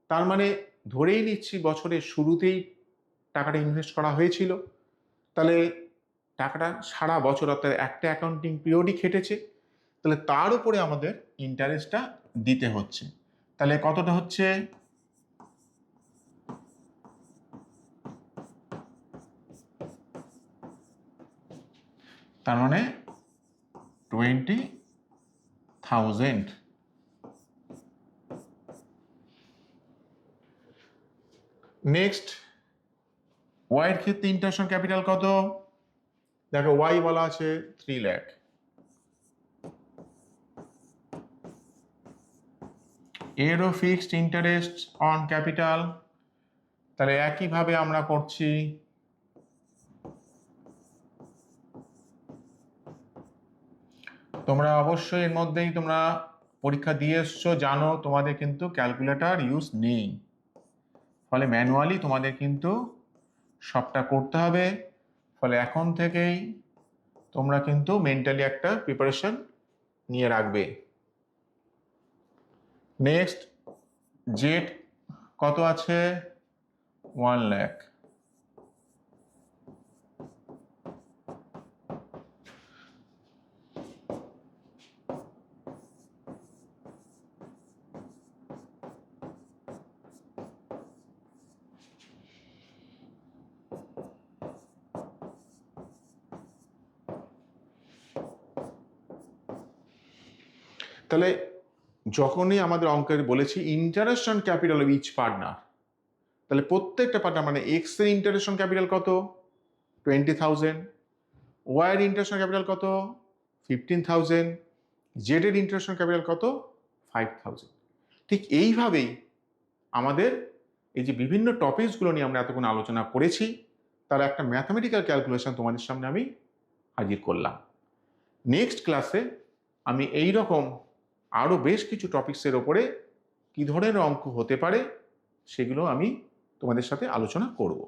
তার মানে ধরেই নিচ্ছি বছরের শুরুতেই টাকাটা ইনভেস্ট করা হয়েছিল। তাহলে টাকাটা সারা বছর, অর্থাৎ একটা অ্যাকাউন্টিং পিরিয়ডই খেটেছে, তাহলে তার উপরে আমাদের ইন্টারেস্টটা দিতে হচ্ছে। তাহলে কতটা হচ্ছে? তার মানে 20,000। নেক্সট, ওয়াইয়ের ক্ষেত্রে ইন্টারেস্ট অন ক্যাপিটাল কত? দেখো ওয়াই বলা আছে 3 লাখ। এরও ফিক্সড ইন্টারেস্ট অন ক্যাপিটাল, তাহলে একইভাবে আমরা করছি। তোমরা অবশ্যই এর মধ্যেই তোমরা পরীক্ষা দিয়ে এসছো, জানো তোমাদের কিন্তু ক্যালকুলেটর ইউজ নেই, ফলে ম্যানুয়ালি তোমাদের কিন্তু সবটা করতে হবে। ফলে এখন থেকেই তোমরা কিন্তু মেন্টালি একটা প্রিপারেশন নিয়ে রাখবে। নেক্সট, জেড কত আছে? 1 লাখ। তাহলে যখনই আমাদের অঙ্কের বলেছি interest on capital of each partner, তাহলে প্রত্যেকটা পার্টনার মানে এক্স এর ইন্টারেস্ট অন ক্যাপিটাল কত? 20,000। ওয়াই এর ইন্টারেস্ট অন ক্যাপিটাল কত? 15,000। জেড এর ইন্টারেস্ট অন ক্যাপিটাল কত? 5,000। ঠিক এইভাবেই আমাদের এই যে বিভিন্ন টপিকসগুলো নিয়ে আমরা এতক্ষণ আলোচনা করেছি, তার একটা ম্যাথমেটিক্যাল ক্যালকুলেশন তোমাদের সামনে আমি হাজির করলাম। নেক্সট ক্লাসে আমি এই রকম আরও বেশ কিছু টপিকসের ওপরে কী ধরনের অঙ্ক হতে পারে সেগুলো আমি তোমাদের সাথে আলোচনা করব।